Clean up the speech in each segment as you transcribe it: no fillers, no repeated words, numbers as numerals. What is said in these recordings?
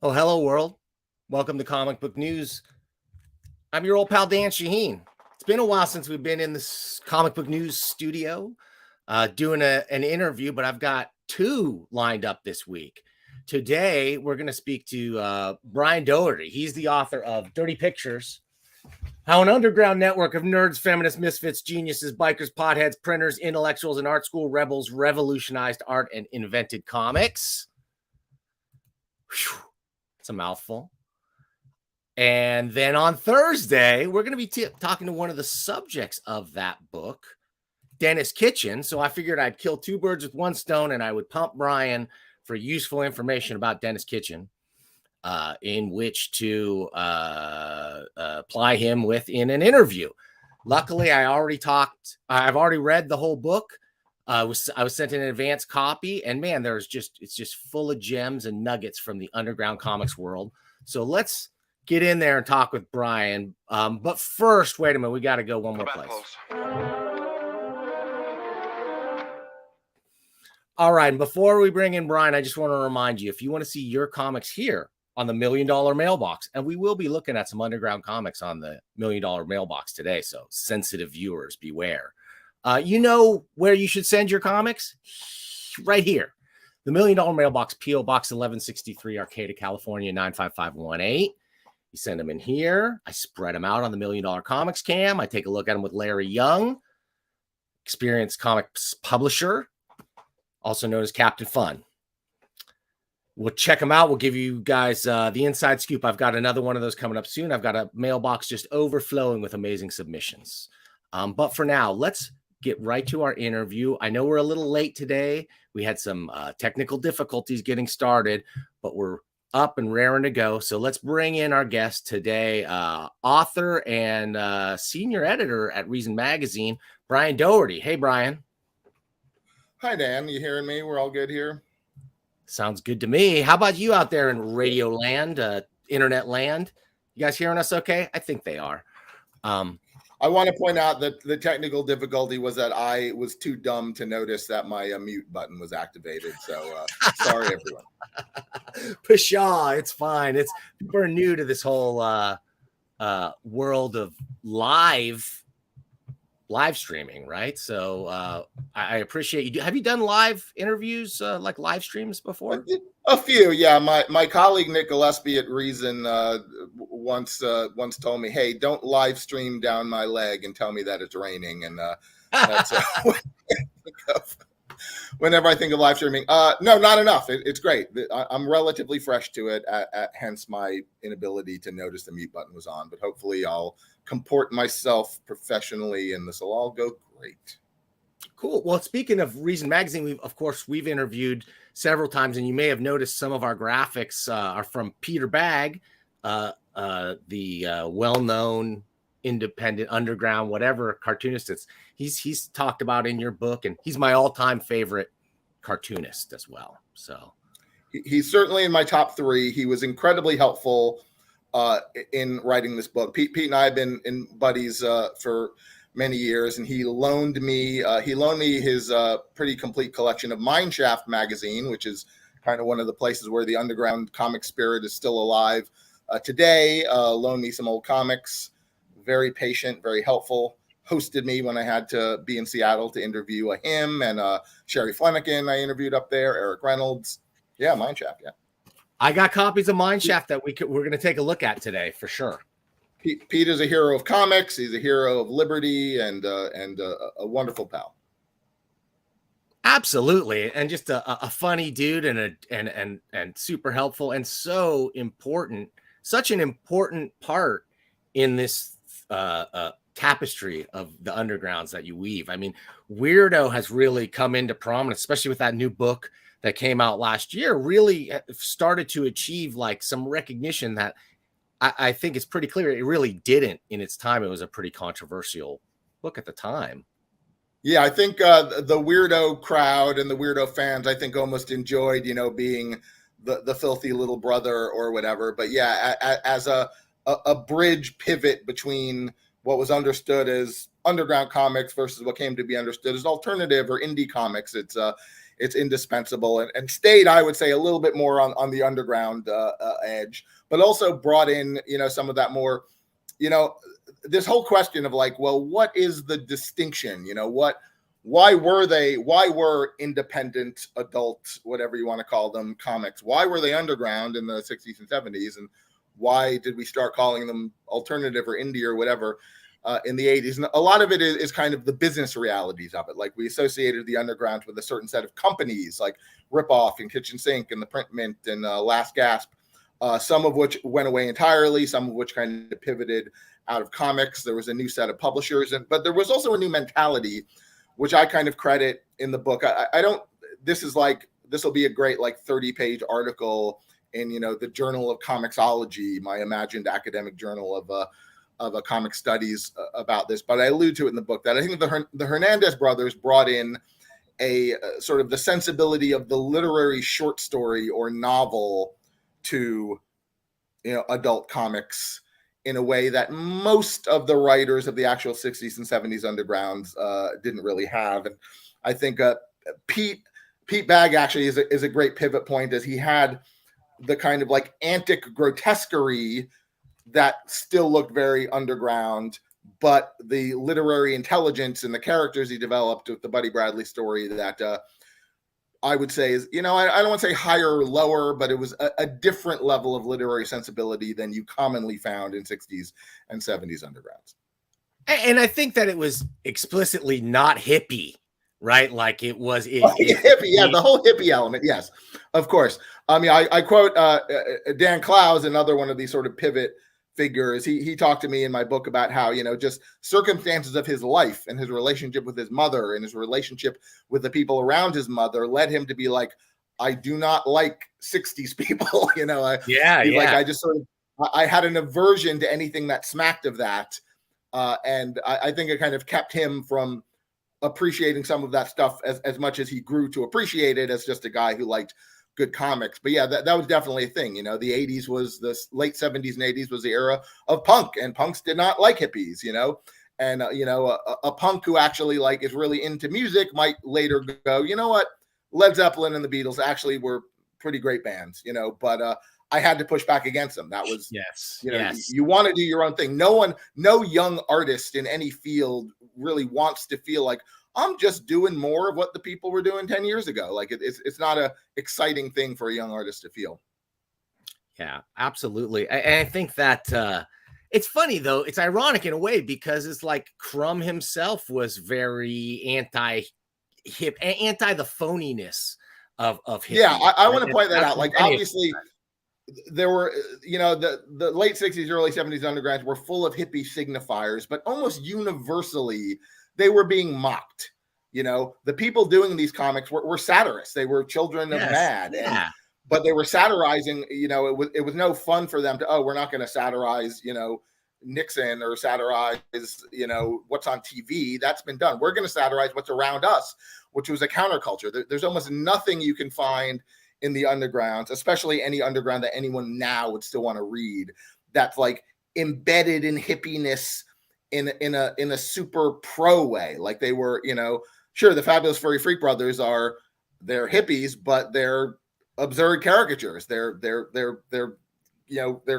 Well, hello, world. Welcome to Comic Book News. I'm your old pal, Dan Shaheen. It's been a while since we've been in this Comic Book News studio doing an interview, but I've got two lined up this week. Today, we're going to speak to Brian Doherty. He's the author of Dirty Pictures, How an Underground Network of Nerds, Feminists, Misfits, Geniuses, Bikers, Potheads, Printers, Intellectuals, and Art School Rebels revolutionized art and invented comics. Whew. It's a mouthful. And then on Thursday, we're going to be talking to one of the subjects of that book, Dennis Kitchen. So I figured I'd kill two birds with one stone, and I would pump Brian for useful information about Dennis Kitchen, in which to apply him with in an interview. Luckily, I've already read the whole book. I was sent an advance copy, and man, it's just full of gems and nuggets from the underground comics world. So let's get in there and talk with Brian. But first, wait a minute, we got to go one more place. All right, and before we bring in Brian, I just want to remind you, if you want to see your comics here on the $1 Million Mailbox, and we will be looking at some underground comics on the $1 Million Mailbox today, so sensitive viewers, beware. You know where you should send your comics? Right here. The $1 Million Mailbox, P.O. Box 1163, Arcata, California, 95518. You send them in here. I spread them out on the $1 Million Comics Cam. I take a look at them with Larry Young, experienced comics publisher, also known as Captain Fun. We'll check them out. We'll give you guys the inside scoop. I've got another one of those coming up soon. I've got a mailbox just overflowing with amazing submissions. But for now, let's get right to our interview. I know we're a little late today. We had some technical difficulties getting started, but we're up and raring to go. So let's bring in our guest today, author and senior editor at Reason Magazine, Brian Doherty. Hey, Brian. Hi, Dan. You hearing me? We're all good here? Sounds good to me. How about you out there in radio land, internet land? You guys hearing us okay? I think they are. I want to point out that the technical difficulty was that I was too dumb to notice that my mute button was activated. So sorry, everyone. Pshaw, it's fine. People are new to this whole world of live streaming, right? So I appreciate you. Have you done live interviews, like live streams before? A few, yeah. My colleague Nick Gillespie at Reason once told me, "Hey, don't live stream down my leg and tell me that it's raining." And that's whenever I think of live streaming. No, not enough. It's great. I'm relatively fresh to it, hence my inability to notice the mute button was on. But hopefully, I'll comport myself professionally, and this will all go great. Cool. Well, speaking of Reason Magazine, we've interviewed several times, and you may have noticed some of our graphics are from Peter Bagg, the well-known independent underground whatever cartoonist. He's talked about in your book, and he's my all-time favorite cartoonist as well. So he's certainly in my top three. He was incredibly helpful in writing this book. Pete and I have been in buddies for many years, and he loaned me his pretty complete collection of Mineshaft magazine, which is kind of one of the places where the underground comic spirit is still alive today. Loaned me some old comics. Very patient, very helpful. Hosted me when I had to be in Seattle to interview him and Sherry Flanagan. I interviewed up there. Eric Reynolds. Yeah, Mineshaft. Yeah. I got copies of Mineshaft that we're going to take a look at today for sure. Pete is a hero of comics. He's a hero of liberty and a wonderful pal. Absolutely, and just a funny dude and super helpful and so important such an important part in this tapestry of the undergrounds that you weave. I mean, Weirdo has really come into prominence, especially with that new book that came out last year, really started to achieve like some recognition that I think it's pretty clear it really didn't in its time. It was a pretty controversial book at the time. Yeah, I think the Weirdo crowd and the Weirdo fans, I think, almost enjoyed, being the filthy little brother or whatever. But yeah, as a bridge pivot between what was understood as underground comics versus what came to be understood as alternative or indie comics, it's indispensable and stayed, I would say, a little bit more on the underground edge, but also brought in, some of that more, this whole question of like, well, what is the distinction? Why were independent adult, whatever you want to call them, comics? Why were they underground in the 60s and 70s? And why did we start calling them alternative or indie or whatever in the 80s? And a lot of it is kind of the business realities of it. Like we associated the underground with a certain set of companies like Ripoff and Kitchen Sink and the Print Mint and Last Gasp, some of which went away entirely, some of which kind of pivoted out of comics. There was a new set of publishers, but there was also a new mentality, which I kind of credit in the book. This will be a great 30-page article in, the Journal of Comixology, my imagined academic journal of comic studies about this. But I allude to it in the book that I think the Hernandez brothers brought in a sort of the sensibility of the literary short story or novel to, adult comics in a way that most of the writers of the actual 60s and 70s undergrounds didn't really have. And I think Pete Bagg actually is a great pivot point, as he had the kind of antic grotesquerie that still looked very underground, but the literary intelligence and the characters he developed with the Buddy Bradley story that I would say is, I don't want to say higher or lower, but it was a different level of literary sensibility than you commonly found in 60s and 70s undergrounds. And I think that it was explicitly not hippie, right? Like it was hippie, yeah, the whole hippie element, yes, of course. I mean, I quote Dan Clowes, another one of these sort of pivot figures. He talked to me in my book about how, just circumstances of his life and his relationship with his mother and his relationship with the people around his mother led him to be like, I do not like 60s people. I just sort of, I had an aversion to anything that smacked of that. And I think it kind of kept him from appreciating some of that stuff as much as he grew to appreciate it as just a guy who liked good comics. But yeah, that was definitely a thing. The 80s was the late 70s and 80s was the era of punk, and punks did not like hippies, and a punk who actually is really into music might later go, you know what, Led Zeppelin and the Beatles actually were pretty great bands, but I had to push back against them. That was, yes, you want to do your own thing. No young artist in any field really wants to feel like, I'm just doing more of what the people were doing 10 years ago. It's not a exciting thing for a young artist to feel. Yeah, absolutely. I think that it's funny, though. It's ironic in a way, because it's like Crumb himself was very anti-hip, anti the phoniness of hip. Yeah, I want to point that out. Obviously, there were, the late 60s, early 70s undergrounds were full of hippie signifiers, but almost universally, they were being mocked. The people doing these comics were satirists. They were children of mad. Yeah. But they were satirizing, it was no fun for them to, we're not going to satirize, Nixon or satirize, what's on TV. That's been done. We're going to satirize what's around us, which was a counterculture. There's almost nothing you can find in the undergrounds, especially any underground that anyone now would still want to read, that's embedded in hippiness in a super pro way. Like they were, sure, the Fabulous Furry Freak Brothers they're hippies, but they're absurd caricatures. They're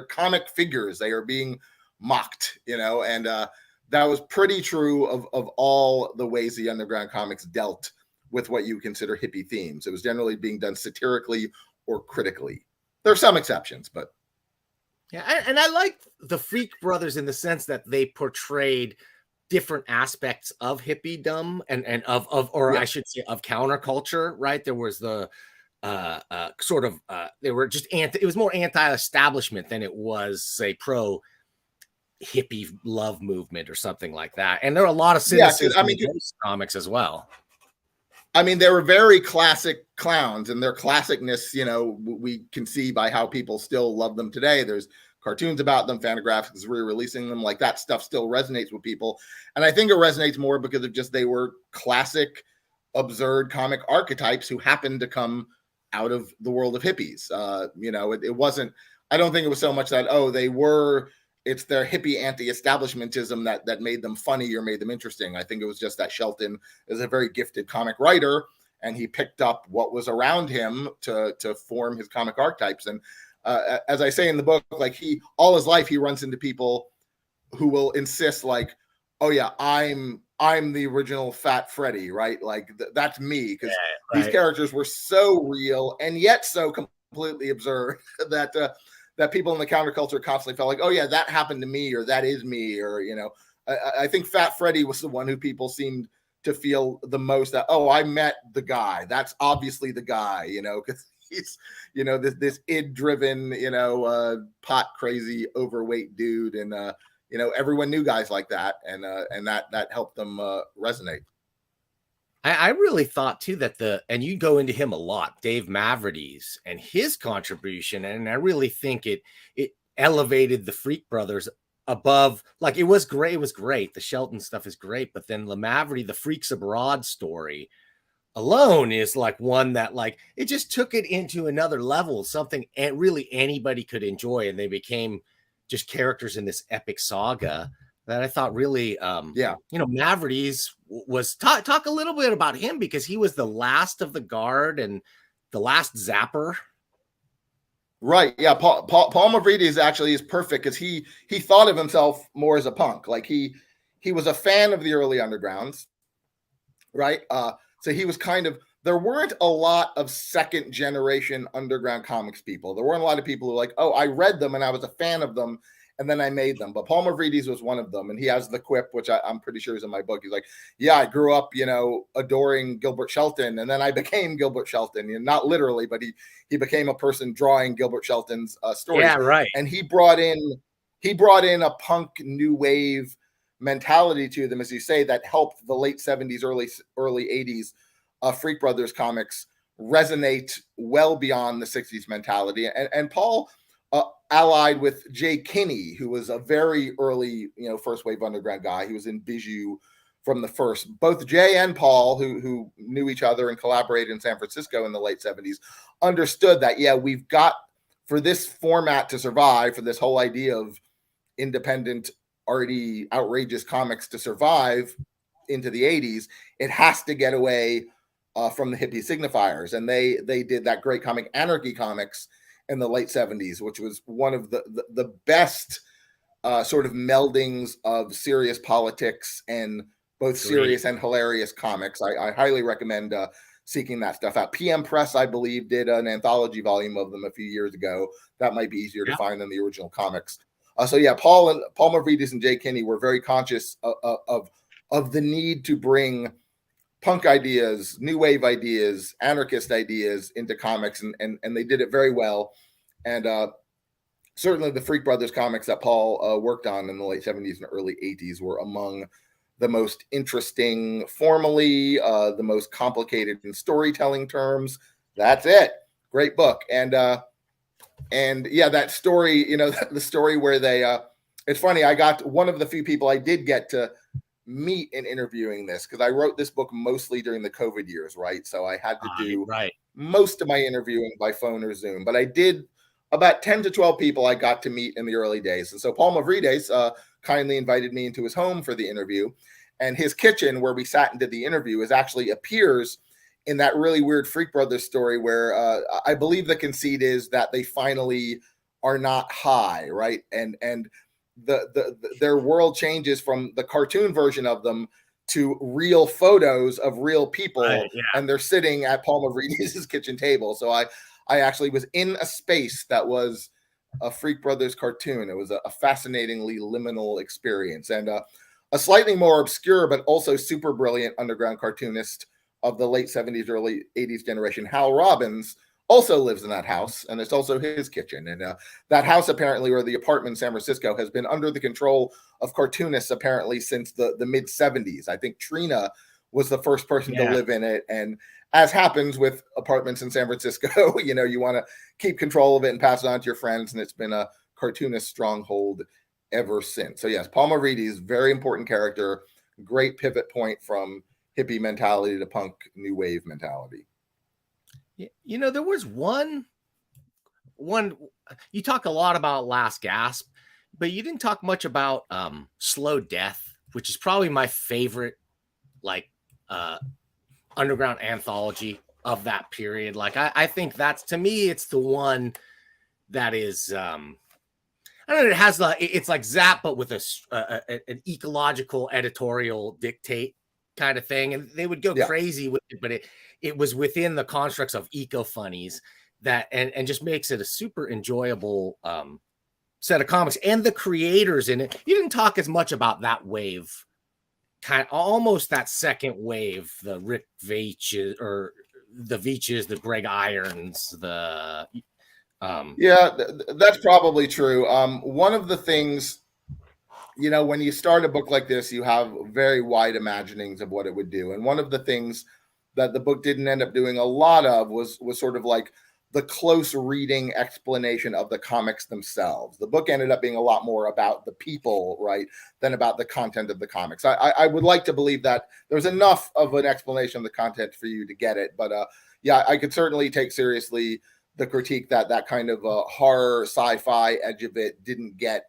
comic figures. They are being mocked, and that was pretty true of all the ways the underground comics dealt with what you consider hippie themes. It was generally being done satirically or critically. There are some exceptions, but yeah, and I like the Freak Brothers in the sense that they portrayed different aspects of hippiedom and of I should say of counterculture, right? There was the sort of they were just it was more anti-establishment than it was, say, pro hippie love movement or something like that. And there are a lot of cynicism in those comics as well. I mean, they were very classic clowns, and their classicness, you know, we can see by how people still love them today. There's cartoons about them, Fantagraphics is re-releasing them, like that stuff still resonates with people. And I think it resonates more because of just they were classic, absurd comic archetypes who happened to come out of the world of hippies. You know, it wasn't, I don't think it was so much that, oh, it's their hippie anti-establishmentism that made them funny or made them interesting. I think it was just that Shelton is a very gifted comic writer, and he picked up what was around him to form his comic archetypes. And as I say in the book, like all his life, he runs into people who will insist like, oh yeah, I'm the original Fat Freddy, right? Like that's me, because these characters were so real and yet so completely absurd that people in the counterculture constantly felt like, oh yeah, that happened to me, or that is me, or, you know, I think Fat Freddy was the one who people seemed to feel the most that, oh, I met the guy. That's obviously the guy, you know, because he's, you know, this id-driven, you know, pot crazy, overweight dude, and you know, everyone knew guys like that, and that helped them resonate. I really thought too that and you go into him a lot, Dave Mavrides and his contribution, and I really think it elevated the Freak Brothers above. Like, it was great. The Shelton stuff is great, but then the Freaks Abroad story alone is like one that, like, it just took it into another level, something really anybody could enjoy, and they became just characters in this epic saga that I thought really, you know, Mavrides was talk a little bit about him, because he was the last of the guard and the last Zapper. Right. Yeah. Paul Mavrides actually is perfect, because he thought of himself more as a punk. Like he was a fan of the early undergrounds. Right. So he was there weren't a lot of second generation underground comics people. There weren't a lot of people who were like, oh, I read them and I was a fan of them, and then I made them. But Paul Mavrides was one of them. And he has the quip, which I'm pretty sure is in my book. He's like, yeah, I grew up, you know, adoring Gilbert Shelton, and then I became Gilbert Shelton. You know, not literally, but he became a person drawing Gilbert Shelton's stories. Yeah, right. And he brought in a punk new wave mentality to them, as you say, that helped the late 70s, early 80s Freak Brothers comics resonate well beyond the 60s mentality. And Paul allied with Jay Kinney, who was a very early, you know, first wave underground guy. He was in Bijou from the first. Both Jay and Paul, who knew each other and collaborated in San Francisco in the late 70s, understood that, yeah, we've got, for this format to survive, for this whole idea of independent, arty, outrageous comics to survive into the 80s, it has to get away from the hippie signifiers. And they did that great comic, Anarchy Comics, in the late 70s, which was one of the best sort of meldings of serious politics and both serious and hilarious comics. I highly recommend seeking that stuff out. PM Press, I believe, did an anthology volume of them a few years ago. That might be easier to find than the original comics. So yeah, Paul Mavrides and Jay Kinney were very conscious of the need to bring punk ideas, new wave ideas, anarchist ideas into comics, and they did it very well. And certainly the Freak Brothers comics that Paul worked on in the late 70s and early 80s were among the most interesting formally, the most complicated in storytelling terms. That's it. Great book. And yeah, that story, you know, the story where they, it's funny, I got one of the few people I did get to meet in interviewing this, because I wrote this book mostly during the COVID years, right? So I had to do most of my interviewing by phone or Zoom, but I did about 10 to 12 people I got to meet in the early days. And so Paul Mavrides kindly invited me into his home for the interview, and his kitchen where we sat and did the interview actually appears in that really weird Freak Brothers story where I believe the conceit is that they finally are not high, right? And their world changes from the cartoon version of them to real photos of real people, and they're sitting at Paul Mavrides' kitchen table. So I actually was in a space that was a Freak Brothers cartoon. It was a fascinatingly liminal experience. And a slightly more obscure but also super brilliant underground cartoonist of the late 70s, early 80s generation, Hal Robbins, also lives in that house, and it's also his kitchen. And that house, apparently, or the apartment in San Francisco, has been under the control of cartoonists apparently since the mid 70s. I think Trina was the first person to live in it. And as happens with apartments in San Francisco, you want to keep control of it and pass it on to your friends. And it's been a cartoonist stronghold ever since. So yes, Paul Mavrides, very important character, great pivot point from hippie mentality to punk new wave mentality. There was one, you talk a lot about Last Gasp, but you didn't talk much about Slow Death, which is probably my favorite, like, underground anthology of that period. Like, I think that's, to me, it's the one that is, I don't know, it has it's like Zap, but with an ecological editorial dictate kind of thing. And they would go crazy with it, but it was within the constructs of eco funnies that, and just makes it a super enjoyable set of comics. And the creators in it, you didn't talk as much about that wave, kind of almost that second wave, the Rick Veitches, or the Veitches, the Greg Irons, the that's probably true. One of the things, when you start a book like this, you have very wide imaginings of what it would do. And one of the things that the book didn't end up doing a lot of was sort of like the close reading explanation of the comics themselves. The book ended up being a lot more about the people, right, than about the content of the comics. I would like to believe that there's enough of an explanation of the content for you to get it. But I could certainly take seriously the critique that kind of horror sci-fi edge of it didn't get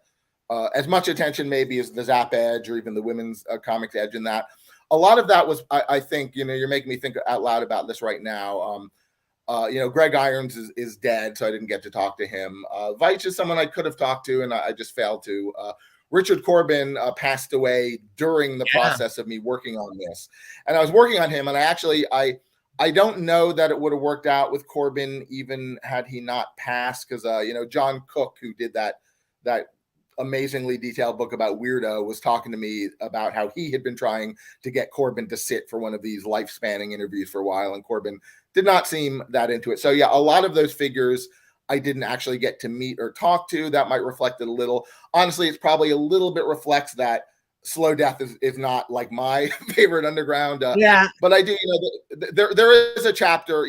as much attention maybe as the Zap edge or even the women's comics edge in that. A lot of that was, I think, you're making me think out loud about this right now. Greg Irons is dead, so I didn't get to talk to him. Veitch is someone I could have talked to, and I just failed to. Richard Corbin passed away during the process of me working on this. And I was working on him, and I don't know that it would have worked out with Corbin even had he not passed, because John Cook, who did that amazingly detailed book about Weirdo, was talking to me about how he had been trying to get Corbin to sit for one of these life-spanning interviews for a while, and Corbin did not seem that into it. So yeah, a lot of those figures I didn't actually get to meet or talk to. That might reflect it a little. Honestly, it's probably a little bit reflects that Slow Death is not like my favorite underground. But I do, there is a chapter,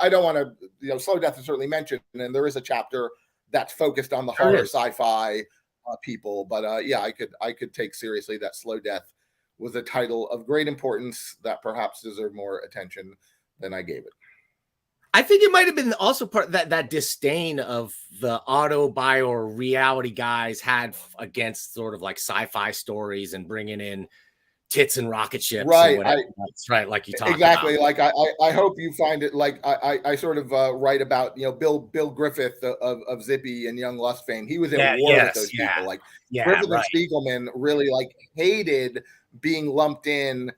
I don't want to, Slow Death is certainly mentioned, and there is a chapter that's focused on the horror sci-fi people. But I could take seriously that Slow Death was a title of great importance that perhaps deserved more attention than I gave it. I think it might have been also part of that disdain of the auto-bio or reality guys had against sort of like sci-fi stories and bringing in tits and rocket ships. Right. That's right. Like you talked exactly. about. Like I hope you find it like I sort of write about, Bill Griffith of Zippy and Young Lust fame. He was at war with those people. Like Griffith and Spiegelman really like hated being lumped in.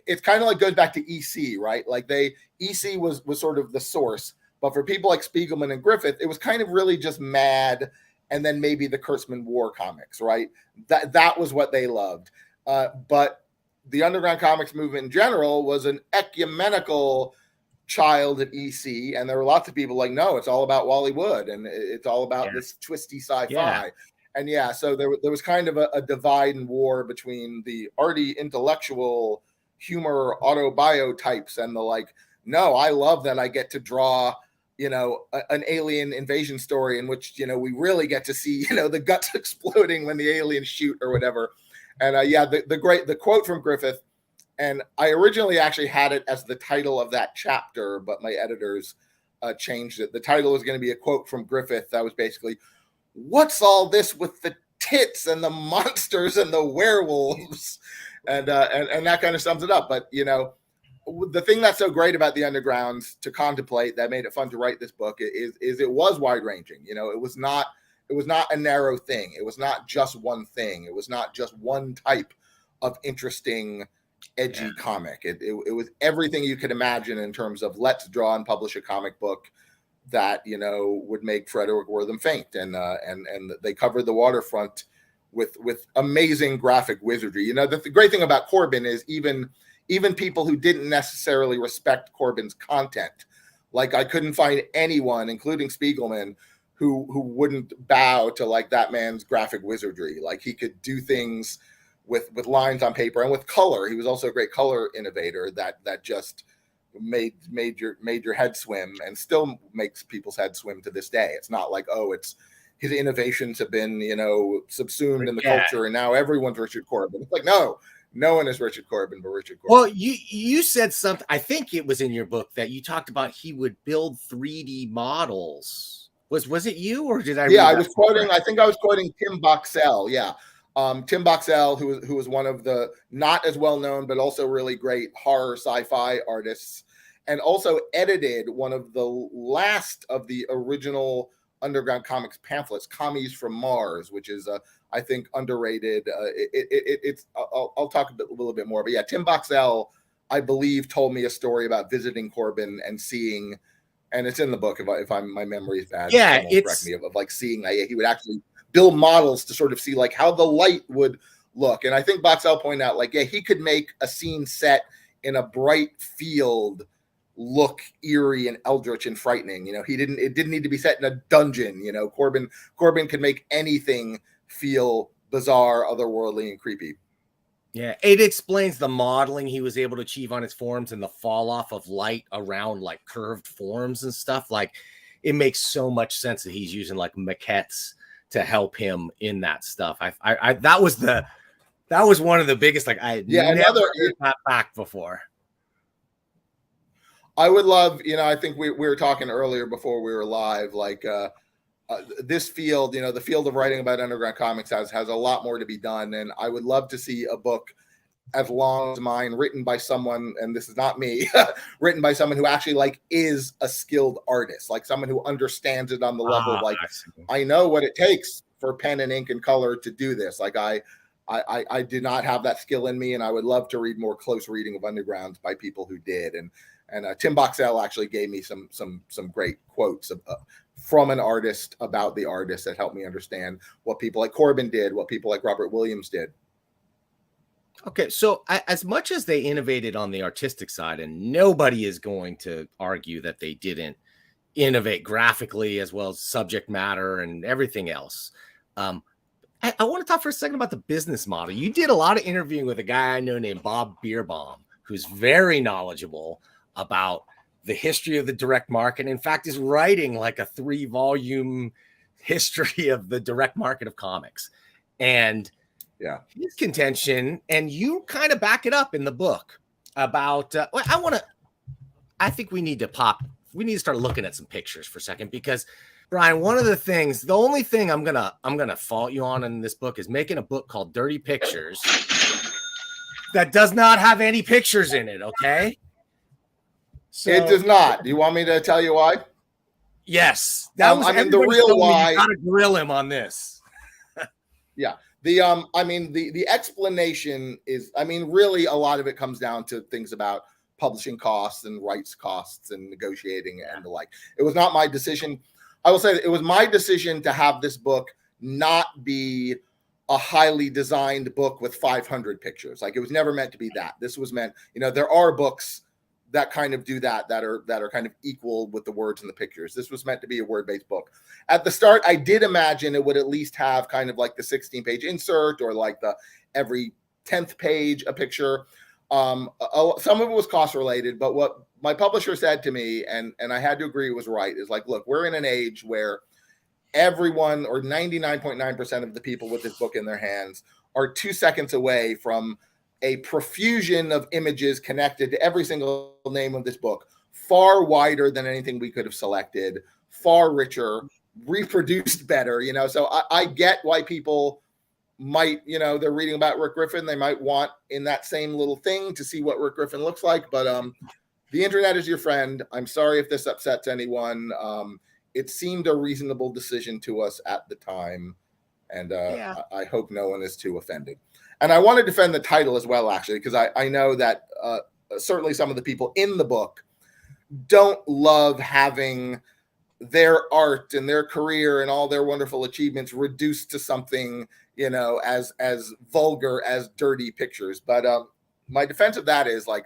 It's kind of like goes back to EC, right? Like EC was sort of the source, but for people like Spiegelman and Griffith, it was kind of really just Mad, and then maybe the Kurtzman War comics, right? That was what they loved. But the underground comics movement in general was an ecumenical child of EC, and there were lots of people like, no, it's all about Wally Wood, and it's all about this twisty sci-fi. And so there was kind of a divide and war between the arty intellectual humor auto-bio types and the like, no, I love that I get to draw, an alien invasion story in which, we really get to see, the guts exploding when the aliens shoot or whatever. And the quote from Griffith, and I originally actually had it as the title of that chapter, but my editors changed it. The title was going to be a quote from Griffith that was basically, what's all this with the tits and the monsters and the werewolves? And that kind of sums it up. But, the thing that's so great about the Undergrounds to contemplate that made it fun to write this book is it was wide ranging. It was not a narrow thing. It was not just one thing. It was not just one type of interesting, edgy comic. It was everything you could imagine in terms of let's draw and publish a comic book that would make Frederick Wortham faint, and they covered the waterfront with amazing graphic wizardry. The great thing about Corbin is even people who didn't necessarily respect Corbin's content, Like I couldn't find anyone, including Spiegelman, who wouldn't bow to like that man's graphic wizardry. Like he could do things with lines on paper and with color. He was also a great color innovator that just made your head swim, and still makes people's head swim to this day. It's not like, oh, it's his innovations have been, subsumed in the culture and now everyone's Richard Corbin. It's like, no one is Richard Corbin but Richard Corbin. Well, you said something, I think it was in your book, that you talked about he would build 3D models. Was it you, or did I? Yeah, I was quoting. I think I was quoting Tim Boxell. Yeah, Tim Boxell, who was one of the not as well known but also really great horror sci-fi artists, and also edited one of the last of the original Underground Comics pamphlets, Commies from Mars, which is I think underrated. I'll talk a little bit more, but yeah, Tim Boxell, I believe, told me a story about visiting Corbin and seeing. And it's in the book. If my memory is bad, yeah, it's correct me, of like seeing that he would actually build models to sort of see like how the light would look. And I think Boxell pointed out, like, yeah, he could make a scene set in a bright field look eerie and eldritch and frightening. It didn't need to be set in a dungeon. Corbin could make anything feel bizarre, otherworldly, and creepy. Yeah, it explains the modeling he was able to achieve on his forms and the fall off of light around like curved forms and stuff. Like, it makes so much sense that he's using like maquettes to help him in that stuff. I that was one of the biggest, like, I had never heard that back before. I would love, I think we were talking earlier before we were live, like this field, the field of writing about underground comics has a lot more to be done. And I would love to see a book as long as mine, written by someone, and this is not me, written by someone who actually like is a skilled artist, like someone who understands it on the level of like, I know what it takes for pen and ink and color to do this. Like I did not have that skill in me, and I would love to read more close reading of Undergrounds by people who did. And Tim Boxell actually gave me some great quotes from an artist about the artist that helped me understand what people like Corbin did, what people like Robert Williams did. Okay, so as much as they innovated on the artistic side, and nobody is going to argue that they didn't innovate graphically as well as subject matter and everything else, I want to talk for a second about the business model. You did a lot of interviewing with a guy I know named Bob Bierbaum, who's very knowledgeable about the history of the direct market. In fact, is writing like a 3-volume history of the direct market of comics. And yeah, his contention, and you kind of back it up in the book about, I think we need to start looking at some pictures for a second, because Brian, one of the things, the only thing I'm gonna fault you on in this book is making a book called Dirty Pictures that does not have any pictures in it. Okay. So, it does not. Do you want me to tell you why? Yes. That was the real why. You gotta grill him on this. Yeah. The explanation is, really a lot of it comes down to things about publishing costs and rights costs and negotiating and the like. It was not my decision. I will say that it was my decision to have this book not be a highly designed book with 500 pictures. Like, it was never meant to be that. This was meant, there are books that kind of do that are kind of equal with the words and the pictures. This was meant to be a word-based book. At the start, I did imagine it would at least have kind of like the 16-page insert, or like the every 10th page a picture. Some of it was cost related, but what my publisher said to me, and I had to agree, was right, is like, look, we're in an age where everyone, or 99.9% of the people with this book in their hands, are 2 seconds away from a profusion of images connected to every single name of this book, far wider than anything we could have selected, far richer, reproduced better, So I get why people might, they're reading about Rick Griffin. They might want in that same little thing to see what Rick Griffin looks like. But the internet is your friend. I'm sorry if this upsets anyone. It seemed a reasonable decision to us at the time. And I hope no one is too offended. And I want to defend the title as well, actually, because I know that certainly some of the people in the book don't love having their art and their career and all their wonderful achievements reduced to something, as vulgar as Dirty Pictures. But my defense of that is, like,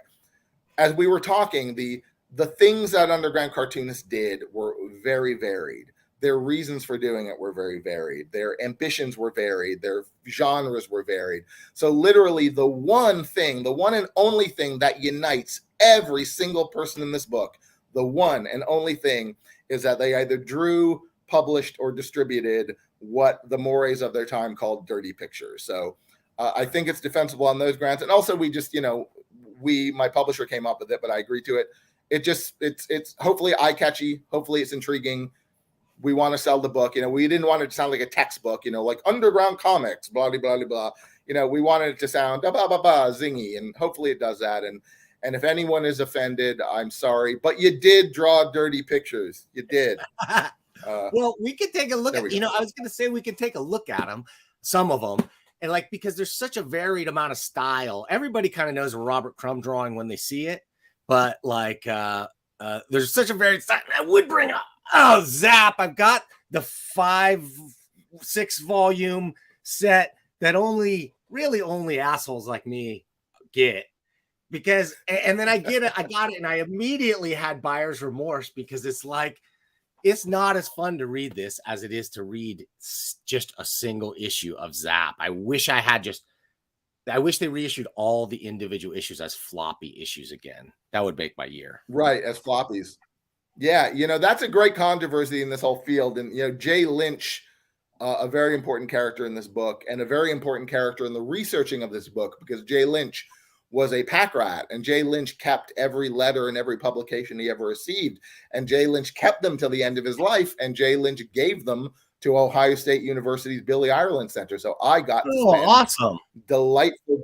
as we were talking, the the things that underground cartoonists did were very varied. Their reasons for doing it were very varied. Their ambitions were varied. Their genres were varied. So literally the one and only thing that unites every single person in this book, the one and only thing, is that they either drew, published, or distributed what the mores of their time called dirty pictures. So I think it's defensible on those grounds. And also we just, my publisher came up with it, but I agree to it. It's hopefully eye-catchy. Hopefully it's intriguing. We want to sell the book. We didn't want it to sound like a textbook, like underground comics, blah, blah, blah, blah. We wanted it to sound blah, blah, blah, zingy. And hopefully it does that. And if anyone is offended, I'm sorry. But you did draw dirty pictures. You did. Well, we could take a look at, I was going to say we could take a look at them, some of them. And because there's such a varied amount of style, everybody kind of knows a Robert Crumb drawing when they see it. But there's such a varied style. I would bring up, Zap. I've got the 5-6 volume set that only assholes like me get. Because, and then I got it, and I immediately had buyer's remorse because it's not as fun to read this as it is to read just a single issue of Zap. I wish they reissued all the individual issues as floppy issues again. That would make my year. Right, as floppies. Yeah, that's a great controversy in this whole field. And, Jay Lynch, a very important character in this book, and a very important character in the researching of this book, because Jay Lynch was a pack rat, and Jay Lynch kept every letter and every publication he ever received, and Jay Lynch kept them till the end of his life, and Jay Lynch gave them to Ohio State University's Billy Ireland Center. So I got to spend awesome, delightful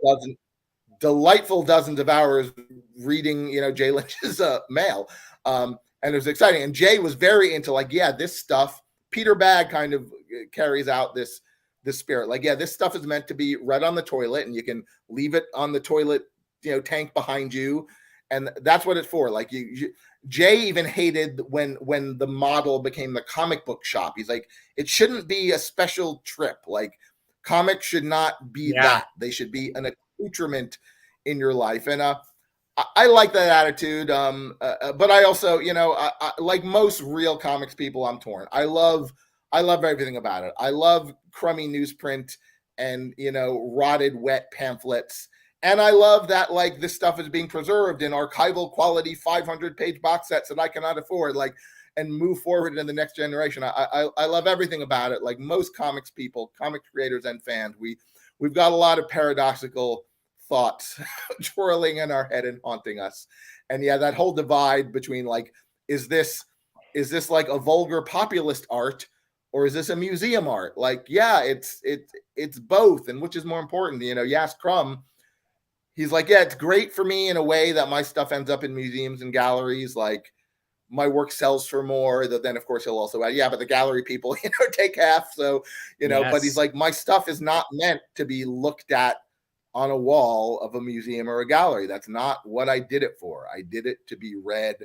dozens of hours reading, Jay Lynch's mail, and it was exciting. And Jay was very into this stuff. Peter Bagg kind of carries out this spirit. This stuff is meant to be read on the toilet, and you can leave it on the toilet tank behind you, and that's what it's for. Jay even hated when the model became the comic book shop. He's like, it shouldn't be a special trip. Comics should not be that. They should be an accoutrement in your life. And I like that attitude. But I also, I like most real comics people, I'm torn. I love everything about it. I love crummy newsprint and, rotted, wet pamphlets. And I love that, this stuff is being preserved in archival quality 500-page box sets that I cannot afford, and move forward in the next generation. I love everything about it. Like most comics people, comic creators and fans, we've got a lot of paradoxical thoughts twirling in our head and haunting us. And yeah, that whole divide between is this a vulgar populist art, or is this a museum art? It's both. And which is more important? You ask Crumb, he's like, yeah, it's great for me in a way that my stuff ends up in museums and galleries. My work sells for more. Then of course he'll also add, yeah, but the gallery people, take half. So, yes. But he's like, my stuff is not meant to be looked at on a wall of a museum or a gallery. That's not what I did it for. I did it to be read,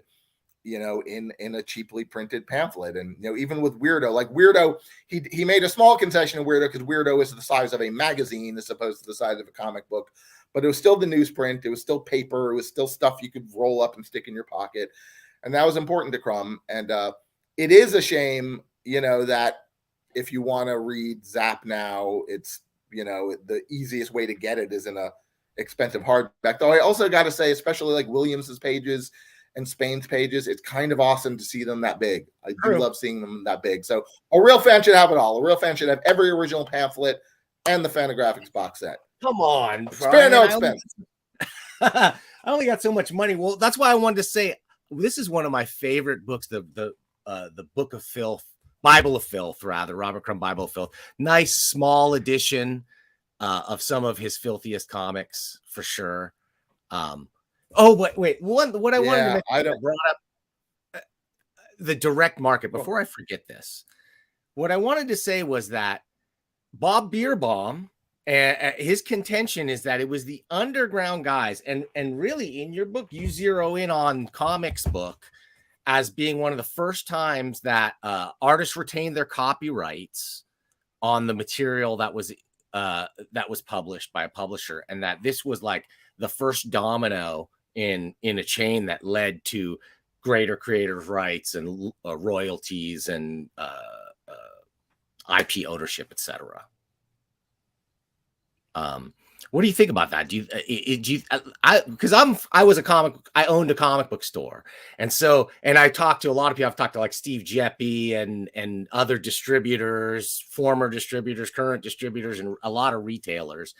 in a cheaply printed pamphlet. And, even with Weirdo, he made a small concession of Weirdo because Weirdo is the size of a magazine as opposed to the size of a comic book. But it was still the newsprint. It was still paper. It was still stuff you could roll up and stick in your pocket. And that was important to Crumb. And it is a shame, that if you want to read Zap now, it's, the easiest way to get it is in a expensive hardback. Though I also got to say, especially Williams's pages and Spain's pages, it's kind of awesome to see them that big. I do love seeing them that big. So a real fan should have it all. A real fan should have every original pamphlet and the Fantagraphics box set. Come on, spare no expense. I only got so much money. Well, that's why I wanted to say this is one of my favorite books, the Book of Filth, Bible of Filth, rather, Robert Crumb Bible of Filth. Nice small edition of some of his filthiest comics for sure. Wait. What I wanted to mention, I brought up the direct market. Before I forget this, what I wanted to say was that Bob Bierbaum, his contention is that it was the underground guys, and really in your book you zero in on Comix book as being one of the first times that artists retained their copyrights on the material that was published by a publisher, and that this was the first domino in a chain that led to greater creative rights and royalties and IP ownership, etc. What do you think about that? Do you, I owned a comic book store. And I talked to a lot of people. I've talked to like Steve Jeppy and other distributors, former distributors, current distributors, and a lot of retailers.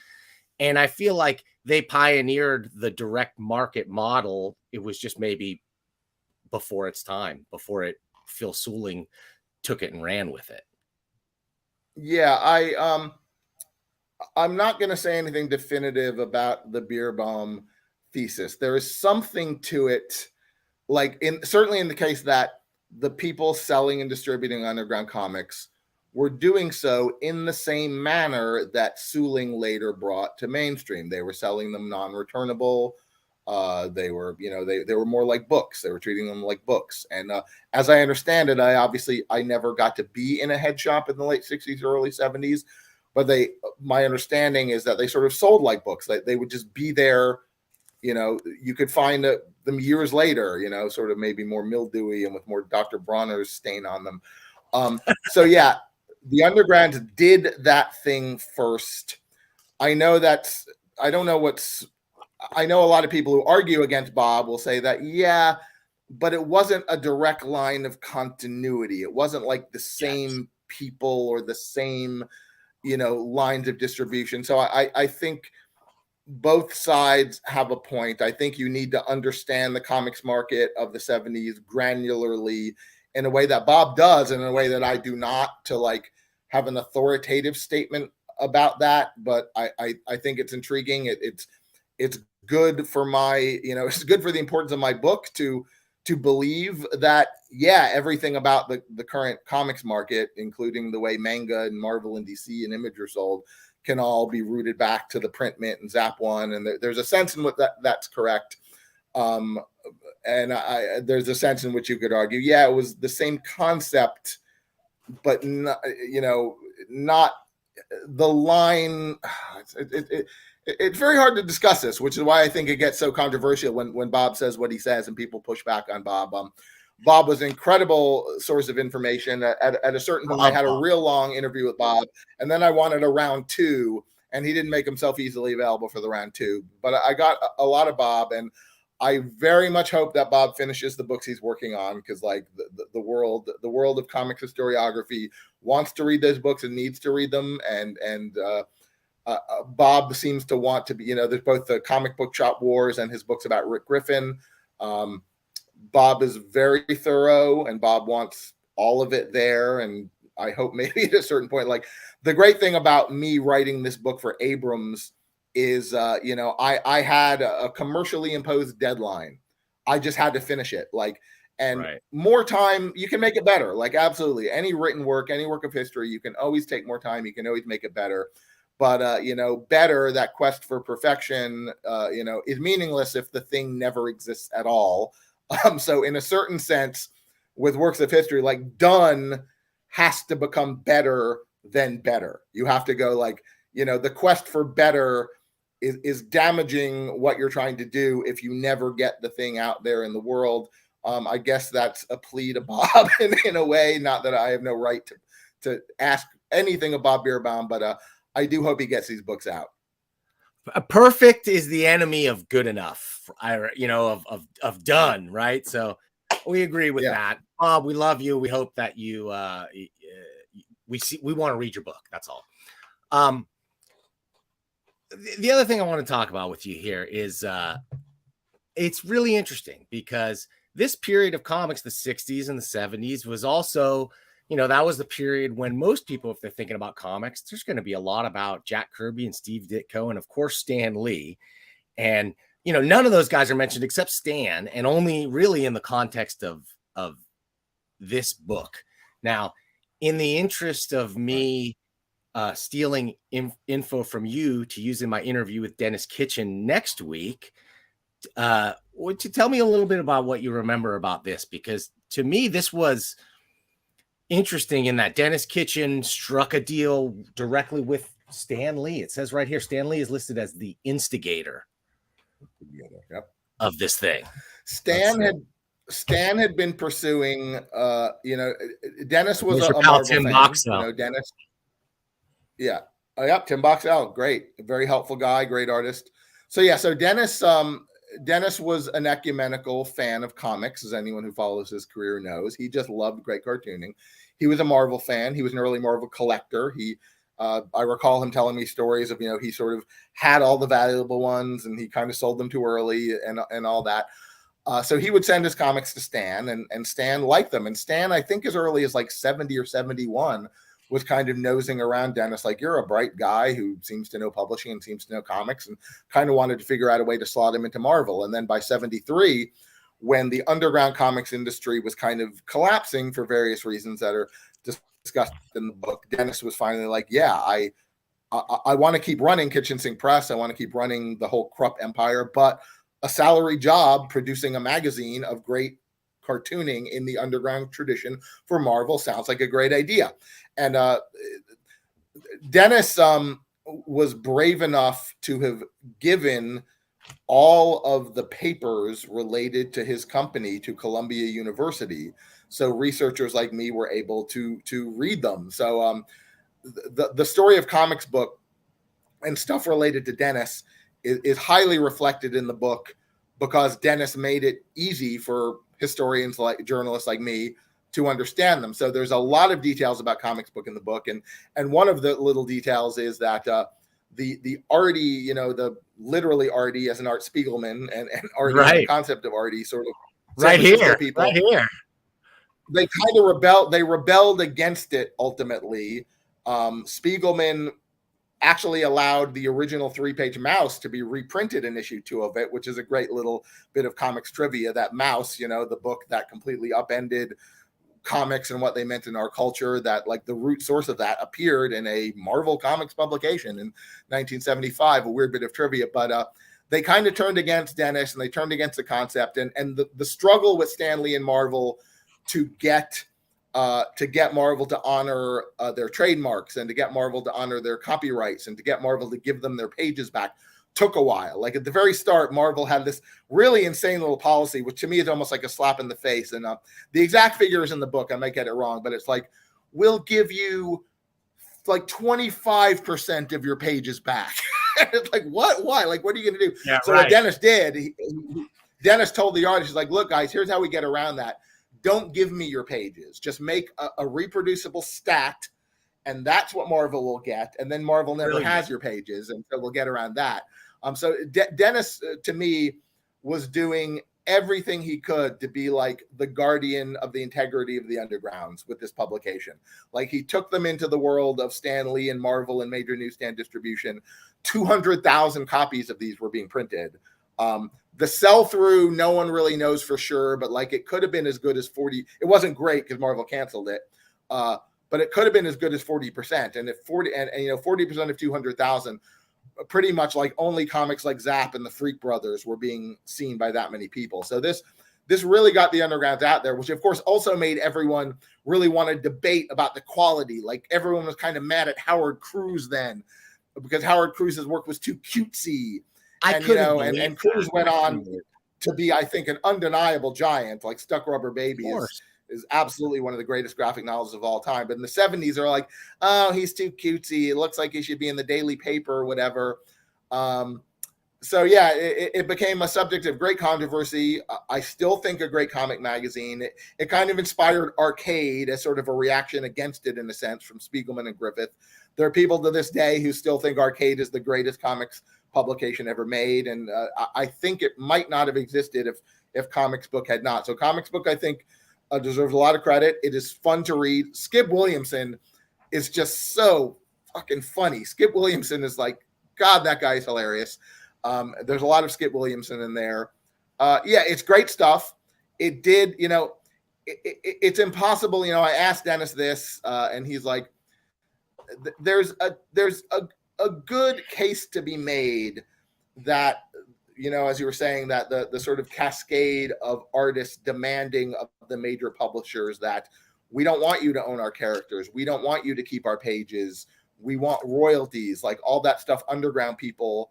And I feel like they pioneered the direct market model. It was just maybe before its time, before Phil Suling took it and ran with it. Yeah, I'm not going to say anything definitive about the beer bomb thesis. There is something to it, like certainly in the case that the people selling and distributing underground comics were doing so in the same manner that Suling later brought to mainstream. They were selling them non-returnable. They were, they were more like books. They were treating them like books. And as I understand it, I never got to be in a head shop in the late 60s or early 70s. But my understanding is that they sort of sold like books. They would just be there. You could find them years later, sort of maybe more mildewy and with more Dr. Bronner's stain on them. So yeah, the underground did that thing first. I know a lot of people who argue against Bob will say that, yeah, but it wasn't a direct line of continuity. It wasn't like the same people or the same lines of distribution. So I think both sides have a point. I think you need to understand the comics market of the 70s granularly in a way that Bob does, and in a way that I do not, to like have an authoritative statement about that. But I think it's intriguing. It's good for it's good for the importance of my book to believe that, everything about the current comics market, including the way manga and Marvel and DC and Image are sold, can all be rooted back to the print mint and Zap One. And there's a sense in which that's correct. And there's a sense in which you could argue, it was the same concept, but not, not the line. It's very hard to discuss this, which is why I think it gets so controversial when Bob says what he says and people push back on Bob. Bob was an incredible source of information. At a certain point, I had a real long interview with Bob, and then I wanted a round two, and he didn't make himself easily available for the round two. But I got a lot of Bob, and I very much hope that Bob finishes the books he's working on, because like the world of comics historiography wants to read those books and needs to read them, and Bob seems to want to be, there's both the Comic Book Shop Wars and his books about Rick Griffin. Bob is very thorough, and Bob wants all of it there. And I hope maybe at a certain point, like the great thing about me writing this book for Abrams is, I had a commercially imposed deadline. I just had to finish it. More time, you can make it better. Like absolutely. Any written work, any work of history, you can always take more time. You can always make it better. But, better, that quest for perfection, is meaningless if the thing never exists at all. So in a certain sense, with works of history, like done has to become better than better. You have to go the quest for better is damaging what you're trying to do if you never get the thing out there in the world. I guess that's a plea to Bob in a way, not that I have no right to ask anything of Bob Bierbaum, but I do hope he gets these books out. Perfect is the enemy of good enough, of done, right? So we agree with that. Bob, we love you. We hope that we want to read your book. That's all. The other thing I want to talk about with you here is it's really interesting because this period of comics, the 60s and the 70s, was also, that was the period when most people, if they're thinking about comics, there's going to be a lot about Jack Kirby and Steve Ditko and, of course, Stan Lee. And, none of those guys are mentioned except Stan, and only really in the context of this book. Now, in the interest of me stealing info from you to use in my interview with Dennis Kitchen next week, would you tell me a little bit about what you remember about this? Because to me, this was interesting in that Dennis Kitchen struck a deal directly with Stan Lee. It says right here, Stan Lee is listed as the instigator of this thing. Stan Stan had been pursuing, Dennis was There's your a pal Marvel Tim fan. Boxell. Dennis. Yeah. Oh, yeah. Tim Boxell. Great. Very helpful guy. Great artist. So Dennis was an ecumenical fan of comics, as anyone who follows his career knows. He just loved great cartooning. He was a Marvel fan. He was an early Marvel collector. I recall him telling me stories of, he sort of had all the valuable ones and he kind of sold them too early and all that. So he would send his comics to Stan, and Stan liked them. And Stan, I think as early as like 70 or 71, was kind of nosing around Dennis, like, you're a bright guy who seems to know publishing and seems to know comics, and kind of wanted to figure out a way to slot him into Marvel. And then by 73, when the underground comics industry was kind of collapsing for various reasons that are discussed in the book, Dennis was finally like, yeah, I want to keep running Kitchen Sink Press. I want to keep running the whole Krupp empire, but a salary job producing a magazine of great cartooning in the underground tradition for Marvel sounds like a great idea. And Dennis was brave enough to have given all of the papers related to his company to Columbia University, so researchers like me were able to read them. So the story of Comix book and stuff related to Dennis is highly reflected in the book, because Dennis made it easy for historians, like journalists like me, to understand them. So there's a lot of details about Comix book in the book, and one of the little details is that the Artie, the literally Artie as an Art Spiegelman, and Artie, right, the concept of Artie, sort of right here, people, right here. They kind of rebelled. They rebelled against it ultimately. Spiegelman actually allowed the original 3-page Mouse to be reprinted in issue 2 of it, which is a great little bit of comics trivia. That Mouse, the book that completely upended comics and what they meant in our culture, that like the root source of that appeared in a Marvel Comics publication in 1975, a weird bit of trivia. But they kind of turned against Dennis, and they turned against the concept, and the struggle with Stan Lee and Marvel to get Marvel to honor their trademarks, and to get Marvel to honor their copyrights, and to get Marvel to give them their pages back took a while. Like at the very start, Marvel had this really insane little policy, which to me is almost like a slap in the face. And the exact figures in the book, I might get it wrong, but it's like, we'll give you like 25% of your pages back. It's like, what? Why? Like, what are you going to do? Yeah, so right. What Dennis did, Dennis told the artist, he's like, look, guys, here's how we get around that. Don't give me your pages. Just make a reproducible stat, and that's what Marvel will get. And then Marvel never has your pages, and so we'll get around that. So Dennis, to me, was doing everything he could to be like the guardian of the integrity of the undergrounds with this publication. Like, he took them into the world of Stan Lee and Marvel and major newsstand distribution. 200,000 copies of these were being printed. The sell-through, no one really knows for sure, but like it could have been as good as 40. It wasn't great because Marvel canceled it, but it could have been as good as 40%. And if 40% of 200,000, pretty much like only comics like Zap and the Freak Brothers were being seen by that many people. So this really got the undergrounds out there, which of course also made everyone really want to debate about the quality. Like, everyone was kind of mad at Howard Cruz then, because Howard Cruz's work was too cutesy. And Cruz went on to be, I think, an undeniable giant. Like Stuck Rubber Baby is absolutely one of the greatest graphic novels of all time. But in the 70s, they're like, oh, he's too cutesy. It looks like he should be in the daily paper or whatever. So yeah, it became a subject of great controversy. I still think a great comic magazine. It kind of inspired Arcade as sort of a reaction against it, in a sense, from Spiegelman and Griffith. There are people to this day who still think Arcade is the greatest comics publication ever made, and I think it might not have existed if Comix book had not. So Comix book, I think, deserves a lot of credit. It is fun to read. Skip Williamson is just so fucking funny. Skip Williamson is like, God, that guy is hilarious. There's a lot of Skip Williamson in there. Yeah, it's great stuff. It did, it's impossible. I asked Dennis this, and he's like, there's a good case to be made that, as you were saying, that the sort of cascade of artists demanding of the major publishers that we don't want you to own our characters. We don't want you to keep our pages. We want royalties, like all that stuff underground people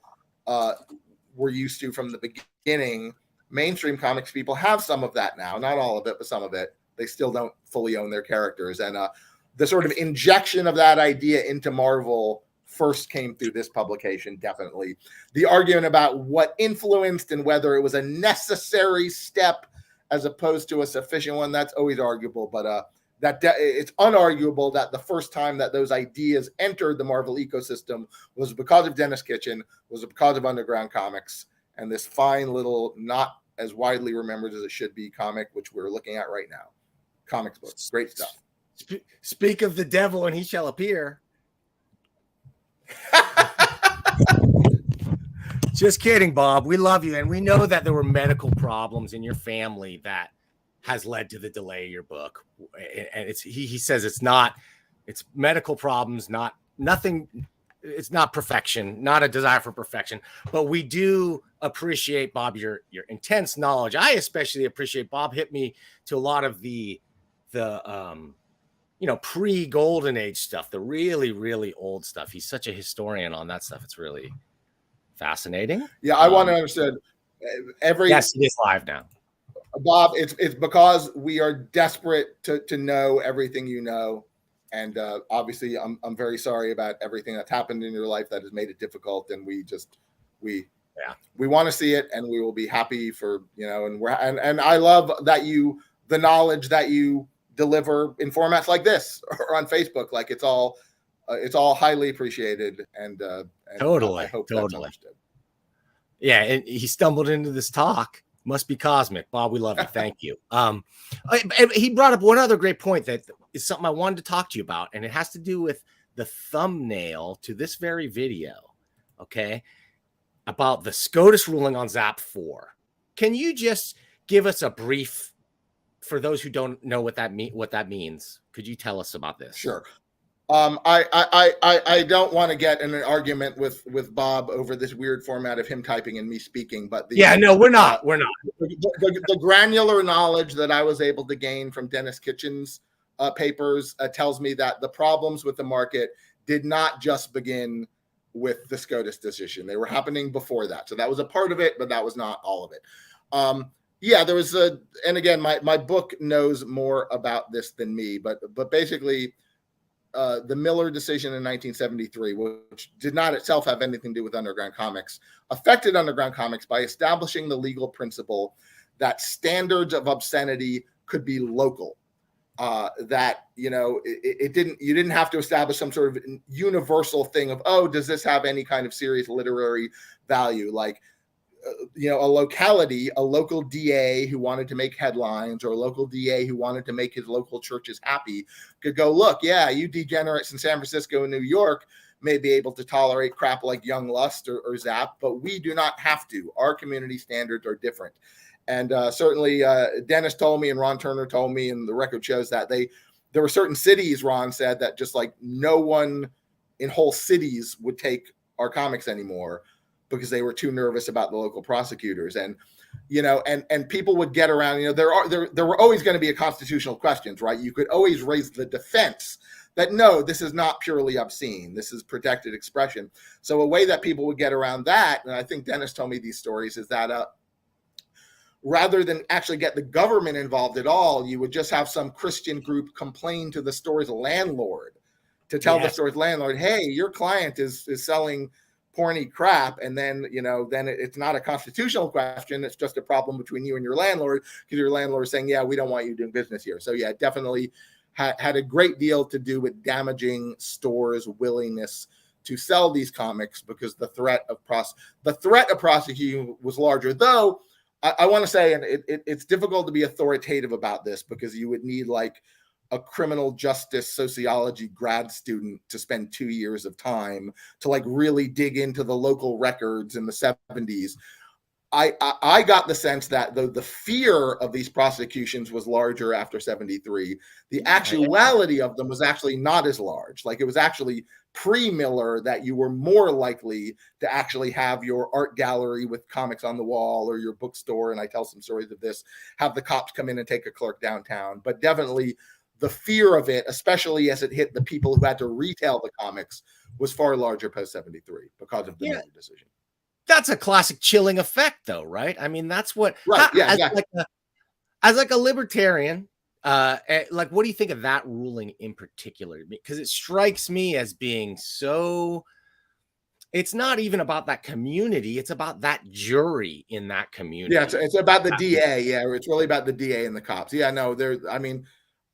were used to from the beginning. mainstream comics people have some of that now, not all of it, but some of it. They still don't fully own their characters. And the sort of injection of that idea into Marvel first came through this publication, definitely. The argument about what influenced and whether it was a necessary step as opposed to a sufficient one, that's always arguable. But it's unarguable that the first time that those ideas entered the Marvel ecosystem was because of Dennis Kitchen, was because of Underground Comics, and this fine little, not as widely remembered as it should be, comic, which we're looking at right now. Comics books, great stuff. Speak of the devil and he shall appear. Just kidding, Bob. We love you, and we know that there were medical problems in your family that has led to the delay of your book. And he says it's medical problems, nothing. It's not perfection, not a desire for perfection, but we do appreciate, Bob, your intense knowledge. I especially appreciate Bob hit me to a lot of the pre-Golden Age stuff, the really, really old stuff. He's such a historian on that stuff. It's really fascinating. Yeah, I want to understand Yes, it is live now. Bob, it's because we are desperate to know everything you know. And obviously, I'm very sorry about everything that's happened in your life that has made it difficult. And we want to see it, and we will be happy for, and I love that the knowledge that you deliver in formats like this or on Facebook. Like it's all highly appreciated. And totally, I hope that's understood. Yeah, and he stumbled into this talk. Must be cosmic. Bob, we love you. Thank you. He brought up one other great point that is something I wanted to talk to you about, and it has to do with the thumbnail to this very video, okay, about the SCOTUS ruling on ZAP 4. Can you just give us a brief, for those who don't know what that means? Could you tell us about this? Sure. I don't want to get in an argument with Bob over this weird format of him typing and me speaking, but we're not. The granular knowledge that I was able to gain from Dennis Kitchen's papers tells me that the problems with the market did not just begin with the SCOTUS decision. They were happening before that. So that was a part of it, but that was not all of it. There was and again, my book knows more about this than me, but basically, the Miller decision in 1973, which did not itself have anything to do with Underground Comics, affected Underground Comics by establishing the legal principle that standards of obscenity could be local. That you didn't have to establish some sort of universal thing of, oh, does this have any kind of serious literary value? Like, a locality, a local DA who wanted to make headlines, or a local DA who wanted to make his local churches happy, could go, look, yeah, you degenerates in San Francisco and New York may be able to tolerate crap like Young Lust or Zap, but we do not have to. Our community standards are different. And certainly Dennis told me, and Ron Turner told me, and the record shows that there were certain cities, Ron said, that just like no one in whole cities would take our comics anymore, because they were too nervous about the local prosecutors. And, and people would get around, there were always going to be a constitutional questions, right? You could always raise the defense that, no, this is not purely obscene. This is protected expression. So a way that people would get around that, and I think Dennis told me these stories, is that rather than actually get the government involved at all, you would just have some Christian group complain to the store's landlord to tell the store's landlord, hey, your client is selling porny crap, and then it's not a constitutional question, it's just a problem between you and your landlord, because your landlord is saying, yeah, we don't want you doing business here. So yeah, definitely had a great deal to do with damaging stores' willingness to sell these comics, because the threat of prosecution was larger. Though I want to say, and it's difficult to be authoritative about this, because you would need like a criminal justice sociology grad student to spend 2 years of time to like really dig into the local records in the 70s. I got the sense that the fear of these prosecutions was larger after 73. The actuality of them was actually not as large. Like, it was actually pre-Miller that you were more likely to actually have your art gallery with comics on the wall, or your bookstore, and I tell some stories of this, have the cops come in and take a clerk downtown. But definitely the fear of it, especially as it hit the people who had to retail the comics, was far larger post 73 because of the Miller decision. that's a classic chilling effect, though, right? I mean, that's what, Right. Yeah. Exactly. As like a libertarian, like, what do you think of that ruling in particular? Because it strikes me as being so, it's not even about that community, it's about that jury in that community. Yeah, it's about the DA. Yeah, it's really about the DA and the cops. Yeah, no, I mean,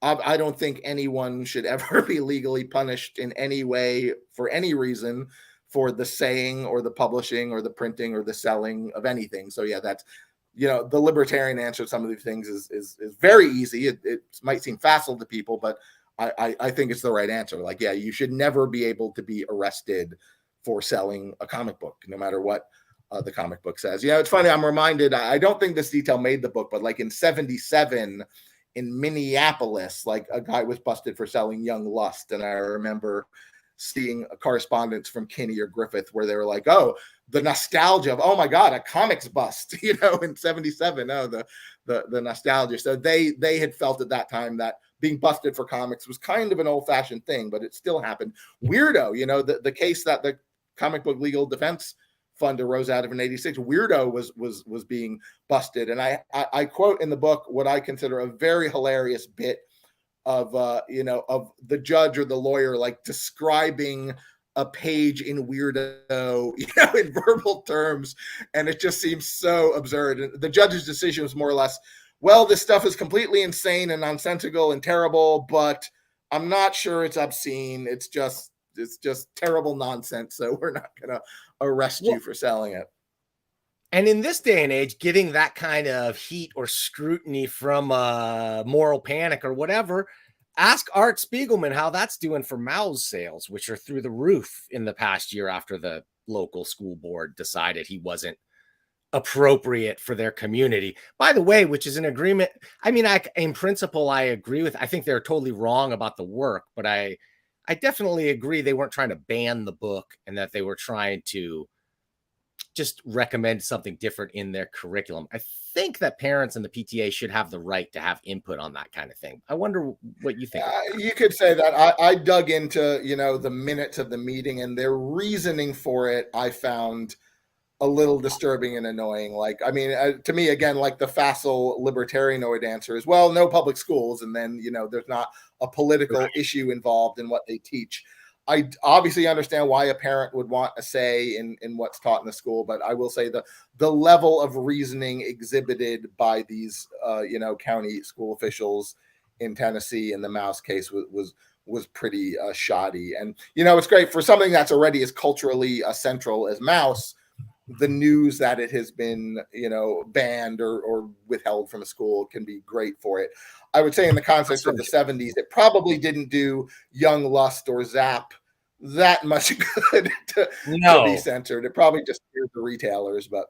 I don't think anyone should ever be legally punished in any way for any reason for the saying or the publishing or the printing or the selling of anything. So yeah, that's, the libertarian answer to some of these things is very easy. It might seem facile to people, but I think it's the right answer. Like, yeah, you should never be able to be arrested for selling a comic book, no matter what the comic book says. It's funny. I'm reminded, I don't think this detail made the book, but like in 1977 in Minneapolis, like a guy was busted for selling Young Lust. And I remember seeing a correspondence from Kinney or Griffith where they were like, oh, the nostalgia of, oh my God, a comics bust, in 1977. Oh, the nostalgia. So they had felt at that time that being busted for comics was kind of an old-fashioned thing, but it still happened. Weirdo, the case that the Comic Book Legal Defense Fund arose out of in 1986. Weirdo was being busted. And I quote in the book what I consider a very hilarious bit of of the judge or the lawyer like describing a page in Weirdo, in verbal terms, and it just seems so absurd. And the judge's decision was more or less, well, this stuff is completely insane and nonsensical and terrible, but I'm not sure it's obscene. It's just terrible nonsense. So we're not going to arrest you for selling it. And in this day and age, getting that kind of heat or scrutiny from Moral Panic or whatever, ask Art Spiegelman how that's doing for mouse sales, which are through the roof in the past year after the local school board decided he wasn't appropriate for their community. By the way, which is an agreement. I mean, in principle, I agree with. I think they're totally wrong about the work, but I definitely agree they weren't trying to ban the book and that they were trying to just recommend something different in their curriculum. I think that parents and the PTA should have the right to have input on that kind of thing. I wonder what you think. You could say that. I dug into, the minutes of the meeting, and their reasoning for it, I found a little disturbing and annoying. Like, I mean, to me, again, like the facile libertarianoid answer is, well, no public schools. And then, there's not a political issue involved in what they teach. I obviously understand why a parent would want a say in what's taught in the school, but I will say the level of reasoning exhibited by these, county school officials in Tennessee in the Mouse case was pretty shoddy. And, it's great for something that's already as culturally central as Mouse. The news that it has been, banned or withheld from a school can be great for it. I would say in the context of the 70s, it probably didn't do Young Lust or Zap that much good to be censored. It probably just scared the retailers, but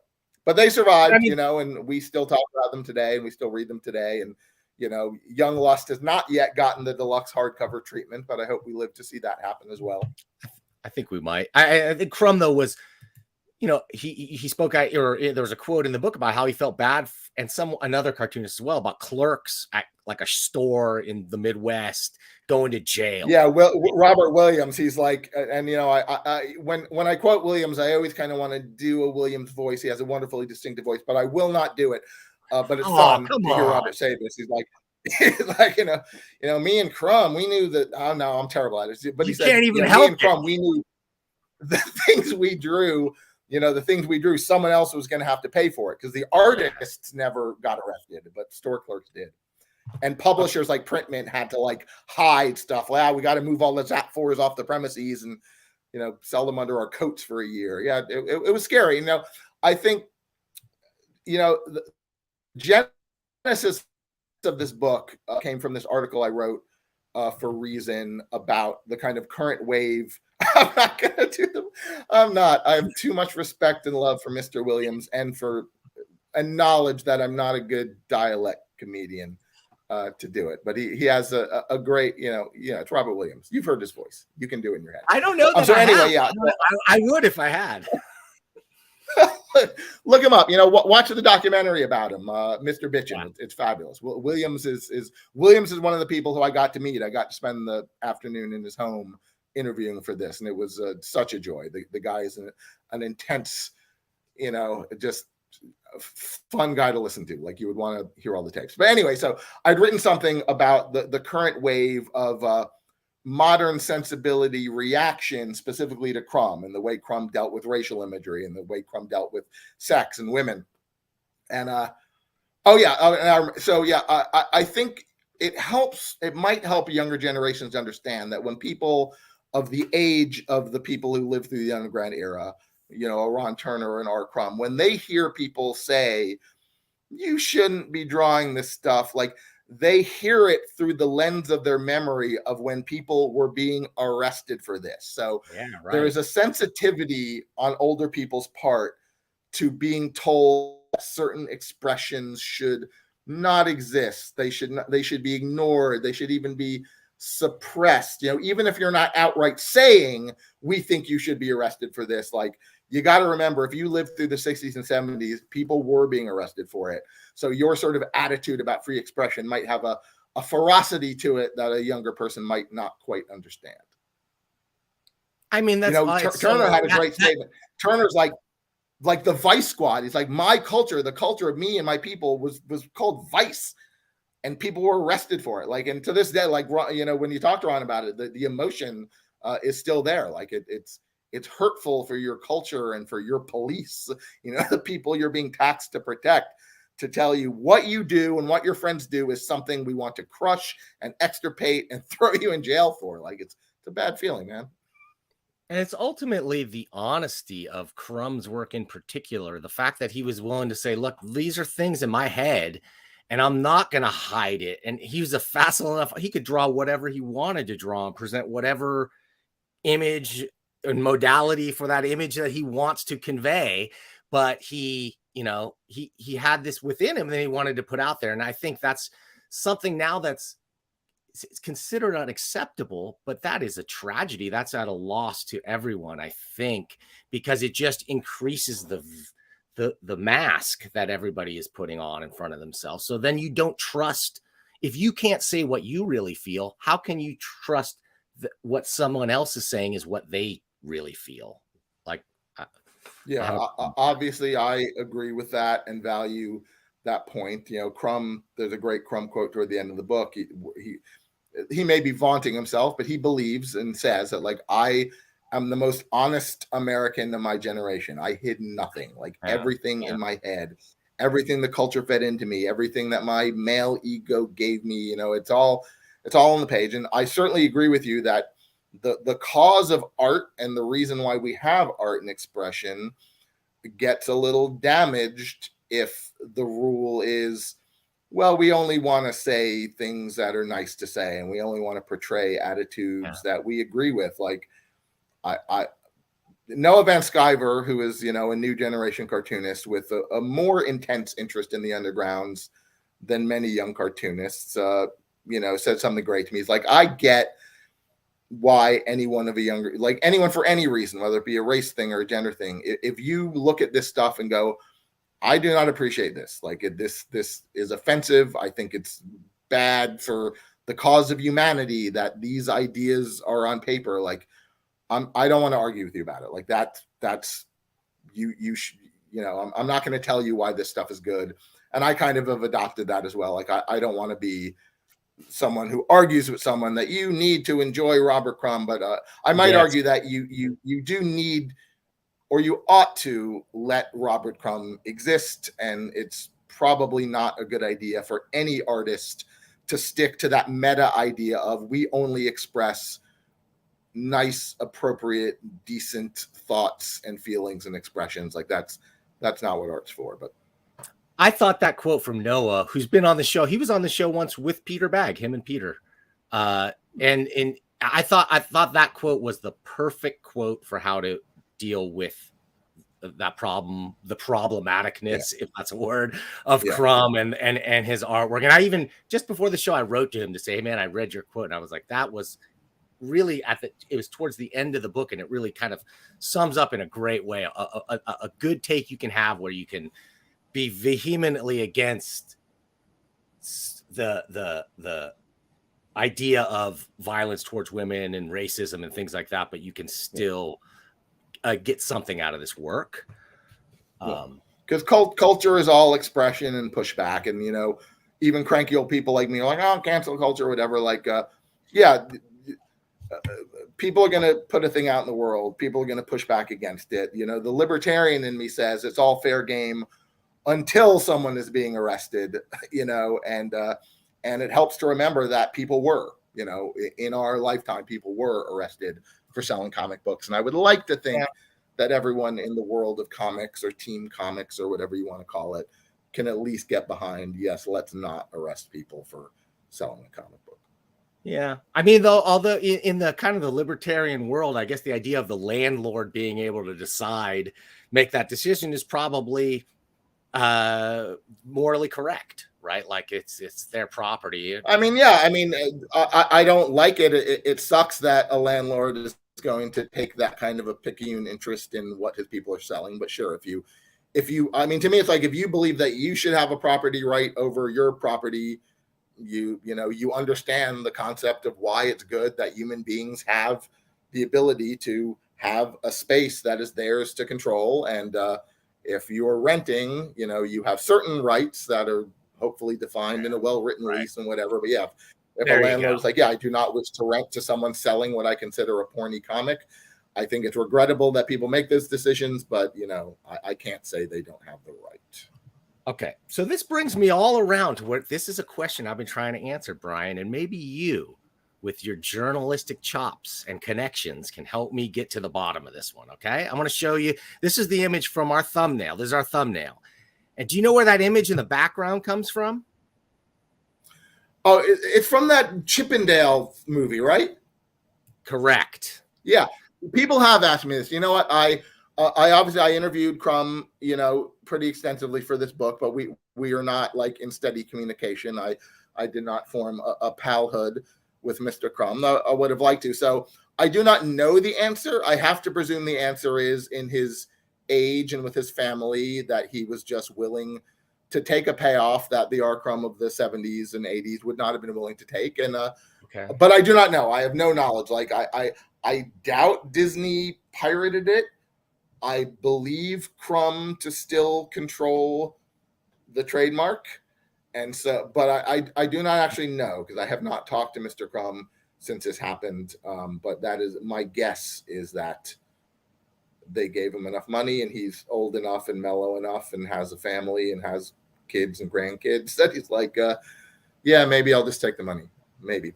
they survived, and we still talk about them today and we still read them today. And, Young Lust has not yet gotten the deluxe hardcover treatment, but I hope we live to see that happen as well. I think we might. I think Crumb, though, was, he spoke out, or there was a quote in the book about how he felt bad, and another cartoonist as well, about clerks at like a store in the Midwest going to jail. Yeah, Robert Williams, he's like, and I when I quote Williams, I always kind of want to do a Williams voice. He has a wonderfully distinctive voice, but I will not do it. But it's fun to hear Robert say this. He's like, me and Crumb, we knew that. Oh no, I'm terrible at it. But he said, can't even help me and Crumb, we knew the things we drew. Someone else was going to have to pay for it because the artists never got arrested, but store clerks did. And publishers like Printmint had to like hide stuff. We got to move all the Zap 4s off the premises and, sell them under our coats for a year. Yeah, it was scary. I think, the genesis of this book came from this article I wrote for Reason about the kind of current wave. I'm not going to do them. I'm not. I have too much respect and love for Mr. Williams and knowledge that I'm not a good dialect comedian to do it. But he has a great, it's Robert Williams. You've heard his voice. You can do it in your head. I don't know that. So anyway, yeah. I would if I had. Look him up. Watch the documentary about him, Mr. Bitchin'. Wow. It's fabulous. Williams is one of the people who I got to meet. I got to spend the afternoon in his home interviewing for this, and it was such a joy. The guy is an intense just a fun guy to listen to. Like you would want to hear all the tapes. But anyway, so I'd written something about the current wave of modern sensibility reaction specifically to Crumb and the way Crumb dealt with racial imagery and the way Crumb dealt with sex and women. And I think it might help younger generations understand that when people of the age of the people who lived through the underground era, a Ron Turner and R. Crumb, when they hear people say, you shouldn't be drawing this stuff, like they hear it through the lens of their memory of when people were being arrested for this. So there is a sensitivity on older people's part to being told certain expressions should not exist. They should be ignored. They should even be suppressed. Even if you're not outright saying, we think you should be arrested for this, like, you got to remember, if you lived through the 60s and 70s, people were being arrested for it. So your sort of attitude about free expression might have a ferocity to it that a younger person might not quite understand. I mean, that's Turner had a great statement. Turner's like the Vice Squad. He's like, my culture, the culture of me and my people was called Vice, and people were arrested for it. Like, and to this day, like, when you talk to Ron about it, the emotion is still there. Like it's hurtful for your culture and for your police, the people you're being taxed to protect, to tell you what you do and what your friends do is something we want to crush and extirpate and throw you in jail for. Like, it's a bad feeling, man. And it's ultimately the honesty of Crumb's work in particular, the fact that he was willing to say, look, these are things in my head and I'm not going to hide it. And he was facile enough. He could draw whatever he wanted to draw and present whatever image and modality for that image that he wants to convey. But he had this within him that he wanted to put out there. And I think that's something now that's considered unacceptable, but that is a tragedy. That's at a loss to everyone, I think, because it just increases the mask that everybody is putting on in front of themselves. So then you don't trust, if you can't say what you really feel, how can you trust what someone else is saying is what they really feel? Like, obviously I agree with that and value that point. Crumb, there's a great Crumb quote toward the end of the book. He may be vaunting himself, but he believes and says that, like, I am the most honest American of my generation. I hid nothing, like everything in my head, everything the culture fed into me, everything that my male ego gave me, it's all on the page. And I certainly agree with you that the cause of art and the reason why we have art and expression gets a little damaged if the rule is, well, we only want to say things that are nice to say, and we only want to portray attitudes that we agree with. Like, Noah Van Sciver, who is, a new generation cartoonist with a more intense interest in the undergrounds than many young cartoonists, said something great to me. He's like, I get why anyone for any reason, whether it be a race thing or a gender thing, if you look at this stuff and go, I do not appreciate this. Like, this is offensive. I think it's bad for the cause of humanity that these ideas are on paper. Like, I don't want to argue with you about it. Like, that's you should, I'm not going to tell you why this stuff is good. And I kind of have adopted that as well. Like, I don't want to be someone who argues with someone that you need to enjoy Robert Crumb, but I might argue that you do need, or you ought to let Robert Crumb exist. And it's probably not a good idea for any artist to stick to that meta idea of we only express nice, appropriate, decent thoughts and feelings and expressions. Like, that's not what art's for. But I thought that quote from Noah, who's been on the show, he was on the show once with Peter Bagg, him and Peter. And I thought that quote was the perfect quote for how to deal with that problem, the problematicness, if that's a word, of Crumb and his artwork. And I even, just before the show, I wrote to him to say, hey man, I read your quote. And I was like, that was really it was towards the end of the book. And it really kind of sums up in a great way, a good take you can have where you can be vehemently against the idea of violence towards women and racism and things like that, but you can still get something out of this work. Because culture is all expression and pushback, and even cranky old people like me are like, oh, cancel culture, or whatever. Like, yeah, people are going to put a thing out in the world. People are going to push back against it. The libertarian in me says it's all fair game until someone is being arrested, and it helps to remember that people were, in our lifetime, people were arrested for selling comic books. And I would like to think that everyone in the world of comics or team comics or whatever you want to call it can at least get behind, yes, let's not arrest people for selling a comic book. Yeah. I mean, though, although in the kind of the libertarian world, I guess the idea of the landlord being able to make that decision is probably morally correct, right? Like it's their property. I mean, yeah, I don't like it. It sucks that a landlord is going to take that kind of a picayune interest in what his people are selling. But sure, if you, I mean, to me, it's like, if you believe that you should have a property right over your property, you understand the concept of why it's good that human beings have the ability to have a space that is theirs to control. And if you're renting, you have certain rights that are hopefully defined in a well-written lease and whatever. But yeah, if a landlord's like, yeah, I do not wish to rent to someone selling what I consider a porny comic, I think it's regrettable that people make those decisions, but I can't say they don't have the right. Okay, so this brings me all around to what this is a question I've been trying to answer, Brian, and maybe you, with your journalistic chops and connections, can help me get to the bottom of this one. Okay, I'm going to show you. This is the image from our thumbnail. This is our thumbnail. And do you know where that image in the background comes from? Oh, it's from that Chippendale movie, right? Correct. Yeah, people have asked me this. You know what? I obviously interviewed Crumb, pretty extensively for this book, but we are not like in steady communication. I did not form a palhood with Mr. Crumb. I would have liked to. So I do not know the answer. I have to presume the answer is in his age and with his family, that he was just willing to take a payoff that the R. Crumb of the 70s and 80s would not have been willing to take. And but I do not know. I have no knowledge. Like I doubt Disney pirated it. I believe Crumb to still control the trademark. And so, but I do not actually know, because I have not talked to Mr. Crumb since this happened. But that is my guess, is that they gave him enough money and he's old enough and mellow enough and has a family and has kids and grandkids that he's like, yeah, maybe I'll just take the money. Maybe.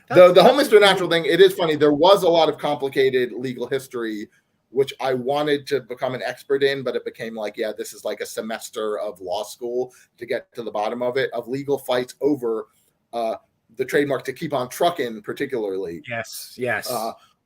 The whole Mr. Natural thing, it is funny. There was a lot of complicated legal history, which I wanted to become an expert in, but it became like, yeah, this is like a semester of law school to get to the bottom of it, of legal fights over the trademark to Keep On Truckin', particularly. Yes.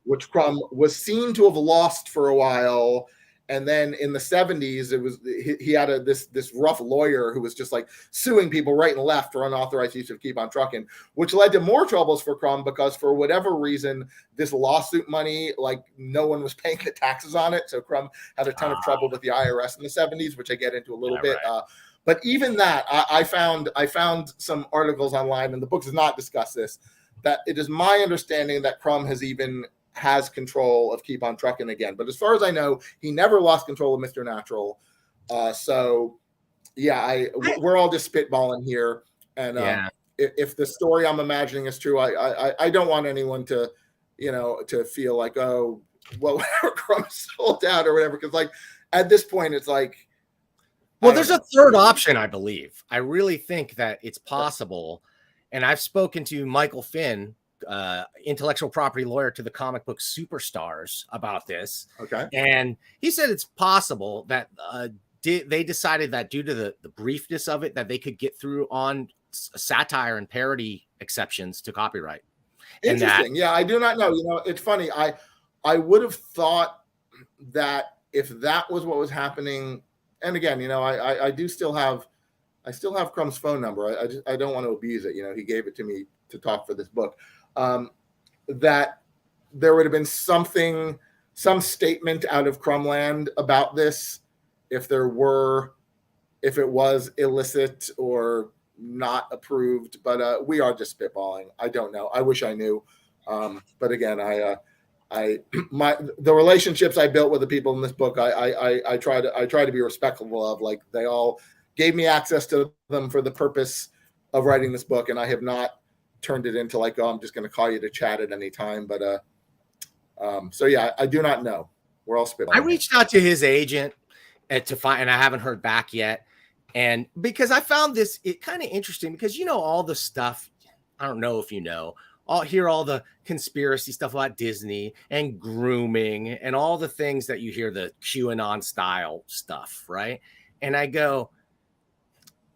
Which Crumb was seen to have lost for a while. And then in the 70s, it was he had this rough lawyer who was just like suing people right and left for unauthorized use of Keep On Truckin', which led to more troubles for Crumb, because for whatever reason, this lawsuit money, like no one was paying the taxes on it. So Crumb had a ton of trouble with the IRS in the 70s, which I get into a little bit. Right. But even that, I found some articles online, and the book does not discuss this, that it is my understanding that Crumb has control of Keep On Truckin' again. But as far as I know, he never lost control of Mr. Natural. So yeah, we're all just spitballing here. And if the story I'm imagining is true, I don't want anyone to, to feel like, oh, well, whatever, Crumb sold out or whatever. Because like at this point, it's like, well, there's a third option, I believe. I really think that it's possible. And I've spoken to Michael Finn, intellectual property lawyer to the comic book superstars, about this. Okay. And he said it's possible that they decided that due to the briefness of it, that they could get through on satire and parody exceptions to copyright. Interesting. Yeah, I do not know. It's funny. I would have thought that if that was what was happening, and again, I still have Crumb's phone number. I don't want to abuse it. He gave it to me to talk for this book. That there would have been some statement out of Crumbland about this, if it was illicit or not approved. But we are just spitballing. I don't know. I wish I knew. But again, the relationships I built with the people in this book, I try to be respectful of. Like, they all gave me access to them for the purpose of writing this book, and I have not turned it into like, oh, I'm just going to call you to chat at any time. But so yeah, I do not know. We're all spitballing. I reached out to his agent to find, and I haven't heard back yet. And because I found this kind of interesting, because all the stuff, I don't know if all the conspiracy stuff about Disney and grooming and all the things that you hear, the QAnon style stuff, right? And I go,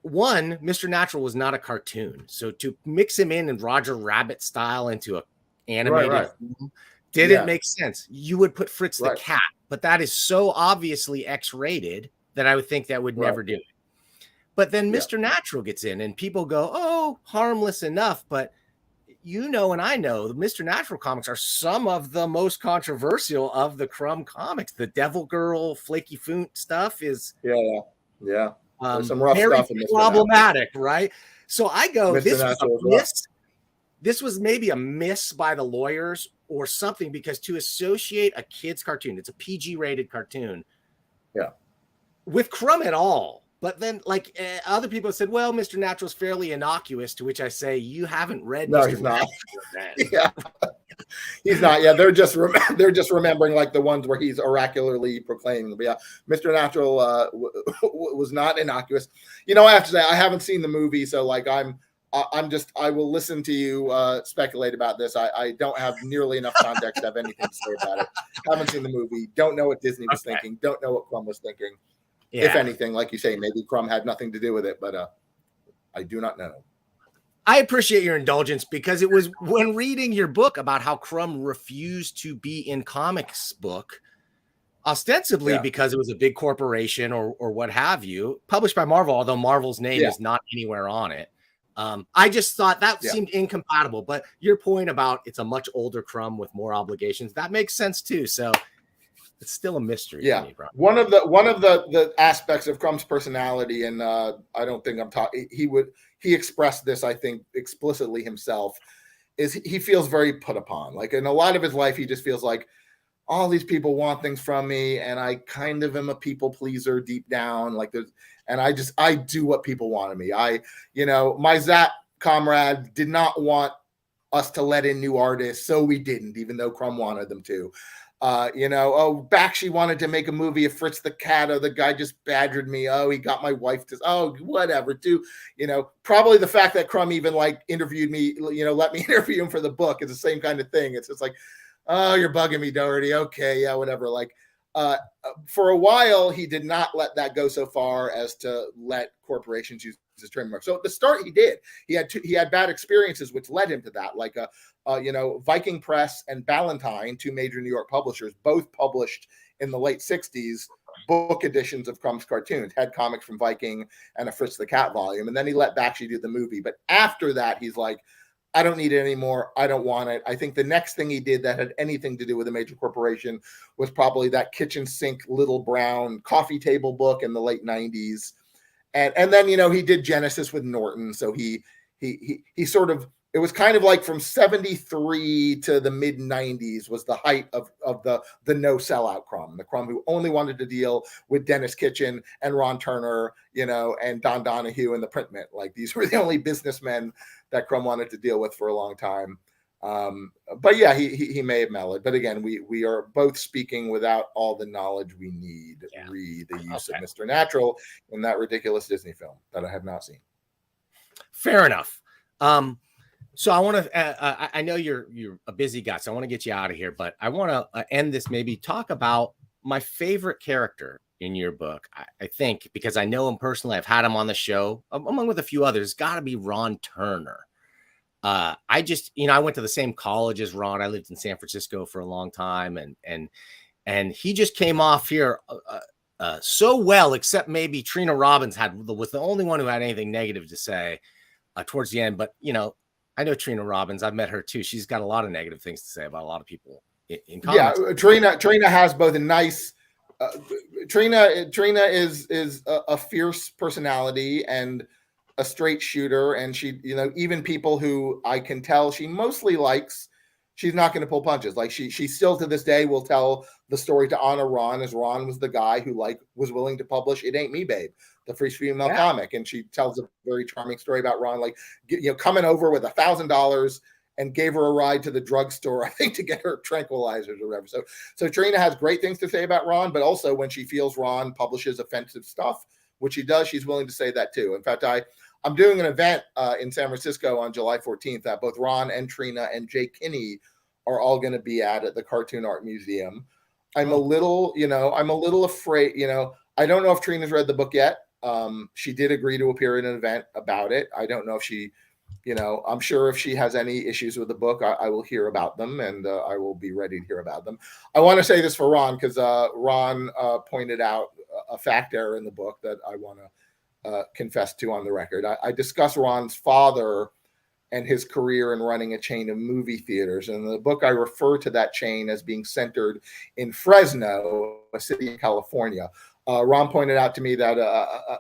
one, Mr. Natural was not a cartoon. So to mix him in Roger Rabbit style into an animated film didn't make sense. You would put Fritz the cat, but that is so obviously X-rated that I would think that would never do it. But then Mr. Natural gets in and people go, oh, harmless enough. But and I know the Mr. Natural comics are some of the most controversial of the Crumb comics. The Devil Girl, Flaky Foont stuff is there's some rough very stuff in Mr. problematic, right? So I go, Mr. this Natural was a miss. This was maybe a miss by the lawyers or something, because to associate a kid's cartoon, it's a PG rated cartoon, with Crumb at all. But then, like, other people said, well, Mr. Natural's fairly innocuous, to which I say, you haven't read Mr. He's not. Yeah. He's not. Yeah, they're just remembering like the ones where he's oracularly proclaiming. But yeah, Mr. Natural was not innocuous. I have to say, I haven't seen the movie, so like I will listen to you speculate about this. I don't have nearly enough context to have anything to say about it. Haven't seen the movie. Don't know what Disney was thinking. Don't know what Crumb was thinking. Yeah. If anything, like you say, maybe Crumb had nothing to do with it, but I do not know. I appreciate your indulgence, because it was when reading your book about how Crumb refused to be in Comix book, ostensibly because it was a big corporation or what have you, published by Marvel, although Marvel's name is not anywhere on it. I just thought that seemed incompatible. But your point about it's a much older Crumb with more obligations, that makes sense too. So it's still a mystery. Yeah, to me, bro. One of the aspects of Crumb's personality, and I don't think I'm talking. He expressed this, I think, explicitly himself, is he feels very put upon. Like, in a lot of his life, he just feels like all these people want things from me, and I kind of am a people pleaser deep down. Like, and I do what people want of me. My Zap comrade did not want us to let in new artists, so we didn't, even though Crumb wanted them to. Bakshi wanted to make a movie of Fritz the cat. Oh, the guy just badgered me. Oh, he got my wife to, whatever. Probably the fact that Crumb even like interviewed me, let me interview him for the book is the same kind of thing. It's just like, oh, you're bugging me, Doherty. Okay, yeah, whatever. Like, for a while, he did not let that go so far as to let corporations use his trademark. So at the start, he did. He had bad experiences, which led him to that. Like, Viking Press and Ballantine, two major New York publishers, both published in the late 60s book editions of Crumb's cartoons, had comics from Viking and a Fritz the Cat volume. And then he let Bakshi do the movie. But after that, he's like, I don't need it anymore. I don't want it. I think the next thing he did that had anything to do with a major corporation was probably that kitchen sink little brown coffee table book in the late 90s. And then, he did Genesis with Norton. So he sort of, it was kind of like from 73 to the mid 90s was the height of the no sellout Crumb, the Crumb who only wanted to deal with Dennis Kitchen and Ron Turner, and Don Donahue and the print mint. Like, these were the only businessmen that Crumb wanted to deal with for a long time. But yeah, he may have mellowed. But again, we are both speaking without all the knowledge we need. Read the use of Mr. Natural in that ridiculous Disney film that I have not seen. Fair enough. So I want to, I know you're a busy guy, so I want to get you out of here, but I want to end this, maybe talk about my favorite character in your book. I think, because I know him personally, I've had him on the show, among with a few others, got to be Ron Turner. I went to the same college as Ron. I lived in San Francisco for a long time, and he just came off here so well, except maybe Trina Robbins was the only one who had anything negative to say towards the end. But I know Trina Robbins. I've met her too. She's got a lot of negative things to say about a lot of people in comics. Yeah, Trina has both a nice. Trina is a fierce personality and a straight shooter, and she, even people who I can tell she mostly likes, she's not going to pull punches. Like she still to this day will tell the story to honor Ron, as Ron was the guy who like was willing to publish It Ain't Me Babe, the free female comic. And she tells a very charming story about Ron, like, coming over with $1,000 and gave her a ride to the drugstore, I think, to get her tranquilizers or whatever. So Trina has great things to say about Ron, but also when she feels Ron publishes offensive stuff, which he does, she's willing to say that too. In fact, I'm doing an event in San Francisco on July 14th that both Ron and Trina and Jay Kinney are all going to be at the Cartoon Art Museum. I'm a little afraid, I don't know if Trina's read the book yet. She did agree to appear in an event about it. I don't know if she, I'm sure if she has any issues with the book, I will hear about them, and I will be ready to hear about them. I want to say this for Ron, because Ron pointed out a fact error in the book that I want to confess to on the record. I discuss Ron's father and his career in running a chain of movie theaters. And in the book, I refer to that chain as being centered in Fresno, a city in California. Ron pointed out to me that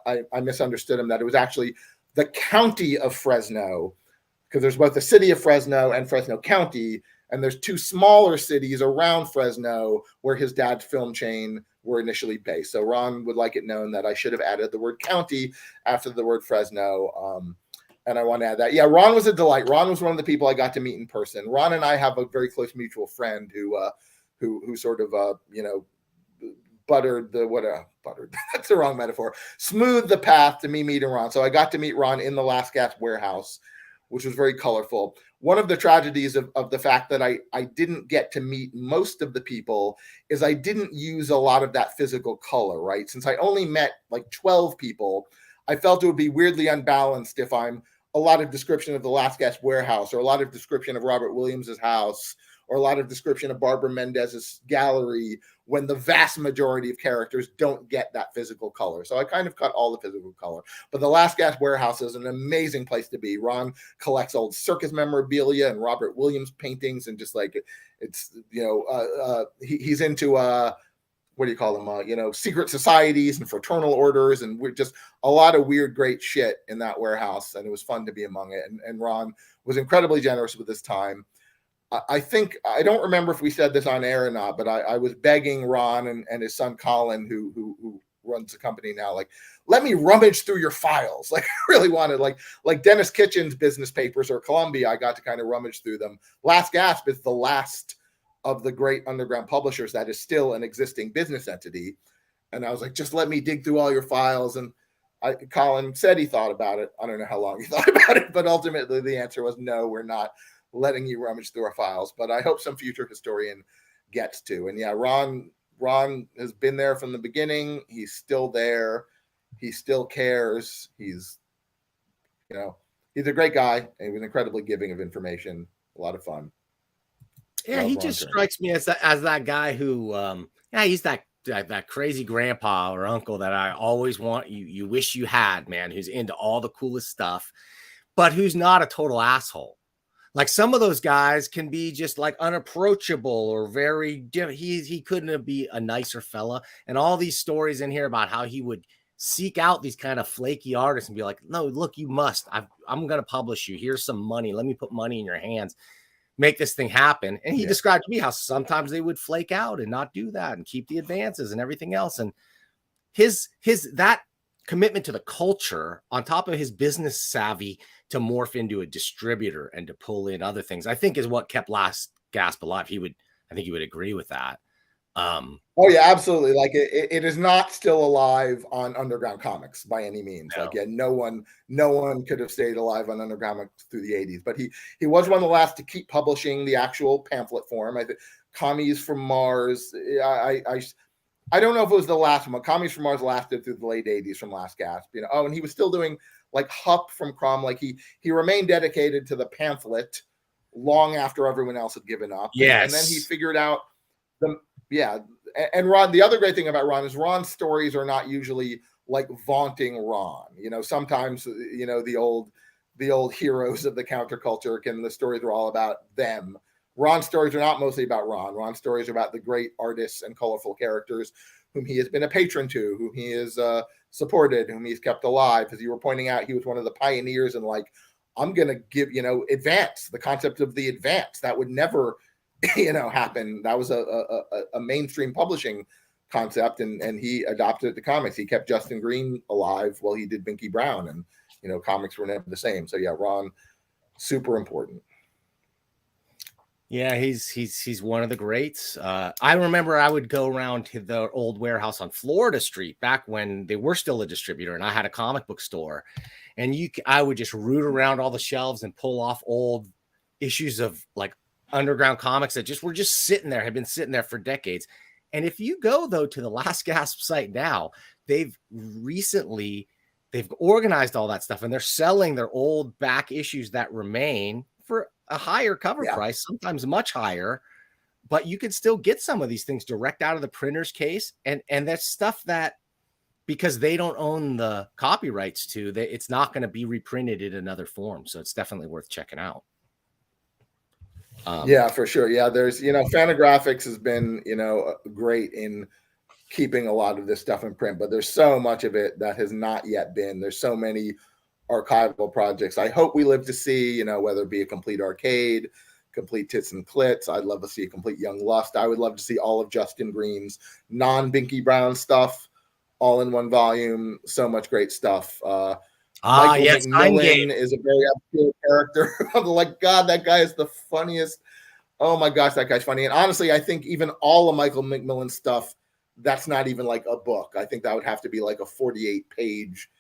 I misunderstood him, that it was actually the county of Fresno, because there's both the city of Fresno and Fresno County, and there's two smaller cities around Fresno where his dad's film chain were initially based. So Ron would like it known that I should have added the word county after the word Fresno. And I want to add that. Yeah, Ron was a delight. Ron was one of the people I got to meet in person. Ron and I have a very close mutual friend who sort of buttered that's the wrong metaphor, smoothed the path to me meeting Ron. So I got to meet Ron in the Last Gasp warehouse, which was very colorful. One of the tragedies of the fact that I didn't get to meet most of the people is I didn't use a lot of that physical color, right? Since I only met like 12 people, I felt it would be weirdly unbalanced if I'm a lot of description of the Last Gasp warehouse, or a lot of description of Robert Williams's house, or a lot of description of Barbara Mendez's gallery, when the vast majority of characters don't get that physical color. So I kind of cut all the physical color. But the Last Gasp warehouse is an amazing place to be. Ron collects old circus memorabilia and Robert Williams paintings, and just like it's, he's into what do you call them? Secret societies and fraternal orders, and we're just a lot of weird, great shit in that warehouse. And it was fun to be among it. And Ron was incredibly generous with his time. I think, I don't remember if we said this on air or not, but I was begging Ron and his son Colin, who runs the company now, like, let me rummage through your files. Like, I really wanted, like Dennis Kitchen's business papers or Columbia, I got to kind of rummage through them. Last Gasp is the last of the great underground publishers that is still an existing business entity. And I was like, just let me dig through all your files. And Colin said he thought about it. I don't know how long he thought about it, but ultimately the answer was no, we're not letting you rummage through our files. But I hope some future historian gets to. And yeah, Ron has been there from the beginning. He's still there. He still cares. He's a great guy, and he was incredibly giving of information. A lot of fun. Yeah, he just strikes me as that guy who, he's that crazy grandpa or uncle that I always want you wish you had, man, who's into all the coolest stuff, but who's not a total asshole. Like, some of those guys can be just like unapproachable or very, he couldn't be a nicer fella. And all these stories in here about how he would seek out these kind of flaky artists and be like, no, look, you must, I'm going to publish you. Here's some money. Let me put money in your hands. Make this thing happen. And he described to me how sometimes they would flake out and not do that and keep the advances and everything else. And his that commitment to the culture, on top of his business savvy to morph into a distributor and to pull in other things, I think is what kept Last Gasp alive. I think he would agree with that. Oh yeah, absolutely. Like it is not still alive on Underground Comics by any means. No. Like, yeah, no one could have stayed alive on Underground Comics through the 80s, but he was one of the last to keep publishing the actual pamphlet form. I think Commies from Mars. I don't know if it was the last one, but Commies from Mars lasted through the late 80s from Last Gasp. And he was still doing like Hup from Crom. Like he remained dedicated to the pamphlet long after everyone else had given up. Yes. And then he figured out and Ron, the other great thing about Ron is Ron's stories are not usually like vaunting Ron. Sometimes, the old heroes of the counterculture the stories are all about them. Ron's stories are not mostly about Ron. Ron's stories are about the great artists and colorful characters whom he has been a patron to, whom he has supported, whom he's kept alive. As you were pointing out, he was one of the pioneers in, like, I'm going to give, advance, the concept of the advance that would never happen. That was a mainstream publishing concept, and he adopted it to comics. He kept Justin Green alive while he did Binky Brown, and comics were never the same. So yeah, Ron, super important. Yeah, he's one of the greats. I remember I would go around to the old warehouse on Florida Street back when they were still a distributor, and I had a comic book store, and I would just root around all the shelves and pull off old issues of like underground comics that were just sitting there, had been sitting there for decades. And if you go though to the Last Gasp site now, they've organized all that stuff, and they're selling their old back issues that remain for a higher cover price, sometimes much higher, but you can still get some of these things direct out of the printer's case. And that's stuff that, because they don't own the copyrights to, it's not going to be reprinted in another form. So it's definitely worth checking out. Yeah, for sure. Yeah, there's, Fantagraphics has been, great in keeping a lot of this stuff in print, but there's so much of it that has not yet been. There's so many archival projects. I hope we live to see, whether it be a complete arcade, complete Tits and Clits. I'd love to see a complete Young Lust. I would love to see all of Justin Green's non-Binky Brown stuff all in one volume. So much great stuff. Michael McMillan is a very obscure character. I'm like, God, that guy is the funniest. Oh my gosh, that guy's funny. And honestly, I think even all of Michael McMillan's stuff, that's not even like a book. I think that would have to be like a 48-page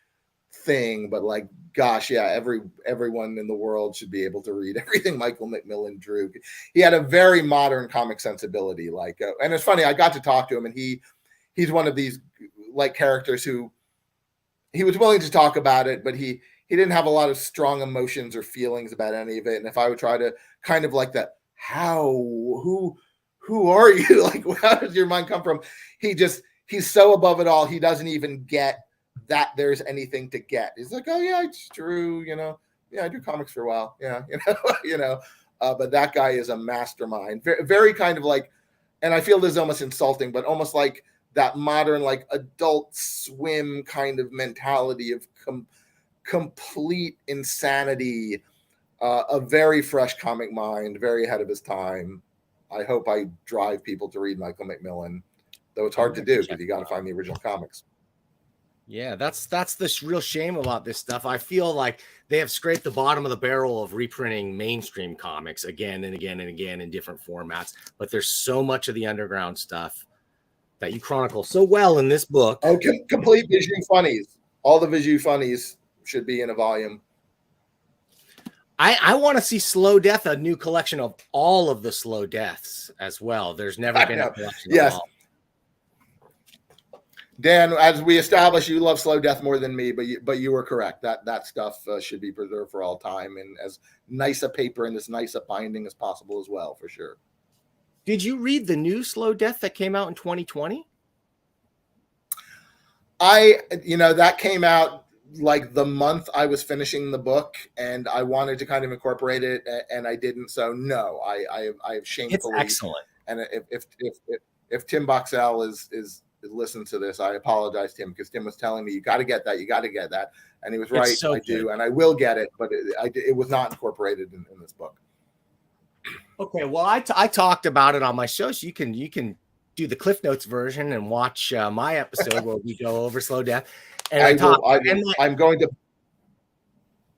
thing. But like, gosh, yeah, everyone in the world should be able to read everything Michael McMillan drew. He had a very modern comic sensibility. And it's funny, I got to talk to him, and he's one of these like characters who, he was willing to talk about it, but he didn't have a lot of strong emotions or feelings about any of it. And if I would try to kind of like that, who are you? Like, how does your mind come from? He's so above it all. He doesn't even get that there's anything to get. He's like, oh yeah, I just drew, yeah, I do comics for a while. Yeah. But that guy is a mastermind. Very, very kind of like, and I feel this is almost insulting, but almost like that modern, like Adult Swim kind of mentality of complete insanity, a very fresh comic mind, very ahead of his time. I hope I drive people to read Michael McMillan, though it's hard to do because you got to find the original comics. Yeah, that's the real shame about this stuff. I feel like they have scraped the bottom of the barrel of reprinting mainstream comics again and again and again in different formats, but there's so much of the underground stuff that you chronicle so well in this book. Oh, complete Visu Funnies. All the Visu Funnies should be in a volume. I want to see Slow Death, a new collection of all of the Slow Deaths as well. There's never been a collection of all. Dan, as we established, you love Slow Death more than me, but you were correct. That stuff should be preserved for all time, and as nice a paper and as nice a binding as possible as well, for sure. Did you read the new Slow Death that came out in 2020? That came out like the month I was finishing the book, and I wanted to kind of incorporate it, and I didn't. So no, I have shamefully. It's excellent. And if Tim Boxell is listen to this, I apologize to him, because Tim was telling me, you got to get that, and he was right. So I do, and I will get it, but it was not incorporated in this book. Okay, well, I talked about it on my show, so you can do the Cliff Notes version and watch my episode where we go over Slow Death. And I'm going to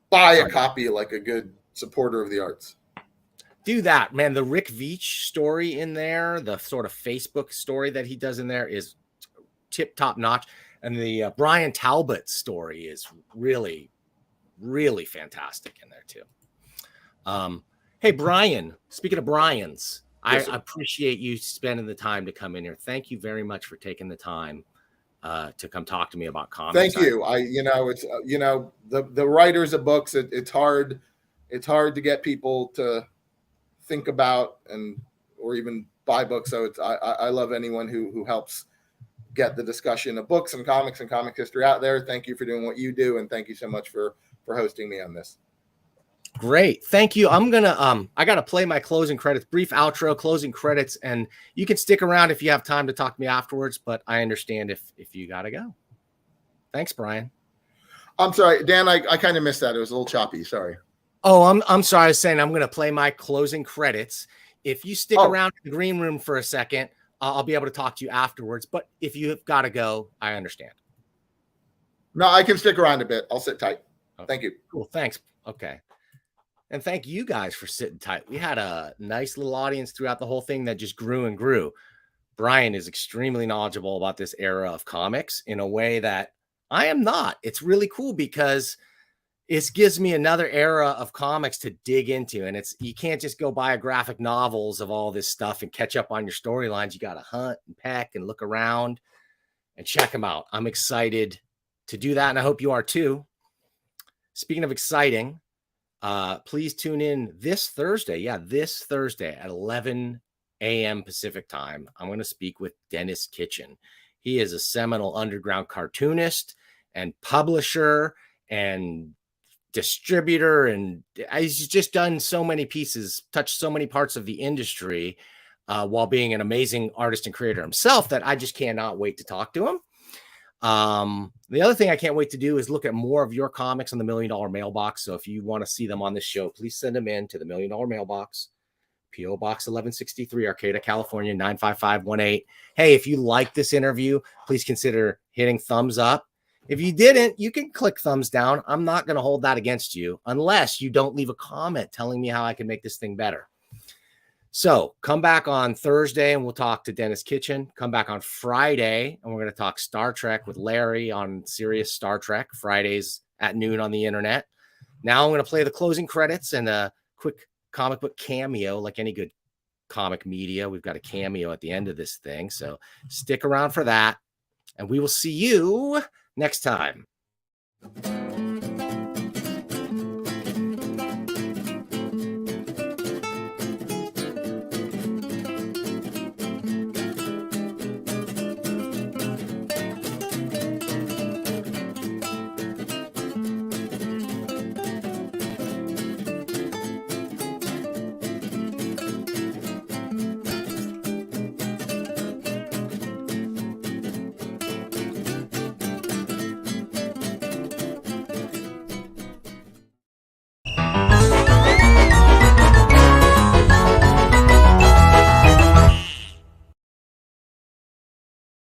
buy a copy like a good supporter of the arts. Do that, man. The Rick Veitch story in there, the sort of Facebook story that he does in there is top notch. And the Brian Talbot story is really, really fantastic in there too. Hey, Brian, speaking of Brian's, yes, I appreciate you spending the time to come in here. Thank you very much for taking the time to come talk to me about comics. Thank you. It's the writers of books. It's hard to get people to think about or even buy books. So I love anyone who helps get the discussion of books and comics and comic history out there. Thank you for doing what you do, and thank you so much for hosting me on this. Great. Thank you. I'm going to, I got to play my closing credits, brief outro, closing credits, and you can stick around if you have time to talk to me afterwards, but I understand if you got to go. Thanks, Brian. I'm sorry, Dan, I kind of missed that. It was a little choppy. Sorry. Oh, I'm sorry. I was saying I'm going to play my closing credits. If you stick around in the green room for a second, I'll be able to talk to you afterwards. But if you've got to go, I understand. No, I can stick around a bit. I'll sit tight. Okay. Thank you. Cool. Thanks. Okay. And thank you guys for sitting tight. We had a nice little audience throughout the whole thing that just grew and grew. Brian is extremely knowledgeable about this era of comics in a way that I am not. It's really cool because it gives me another era of comics to dig into. And you can't just go buy graphic novels of all this stuff and catch up on your storylines. You got to hunt and peck and look around and check them out. I'm excited to do that. And I hope you are too. Speaking of exciting, please tune in this Thursday. Yeah, this Thursday at 11 a.m. Pacific time. I'm going to speak with Dennis Kitchen. He is a seminal underground cartoonist and publisher and distributor, and he's just done so many pieces, touched so many parts of the industry while being an amazing artist and creator himself that I just cannot wait to talk to him. The other thing I can't wait to do is look at more of your comics on the $1 Million Mailbox. So if you want to see them on this show, please send them in to the $1 Million Mailbox, P.O. Box 1163, Arcata, California, 95518. Hey, if you like this interview, please consider hitting thumbs up. If you didn't, you can click thumbs down. I'm not going to hold that against you unless you don't leave a comment telling me how I can make this thing better. So come back on Thursday and we'll talk to Dennis Kitchen. Come back on Friday and we're going to talk Star Trek with Larry on Sirius Star Trek, Fridays at noon on the internet. Now I'm going to play the closing credits and a quick comic book cameo like any good comic media. We've got a cameo at the end of this thing. So stick around for that and we will see you next time.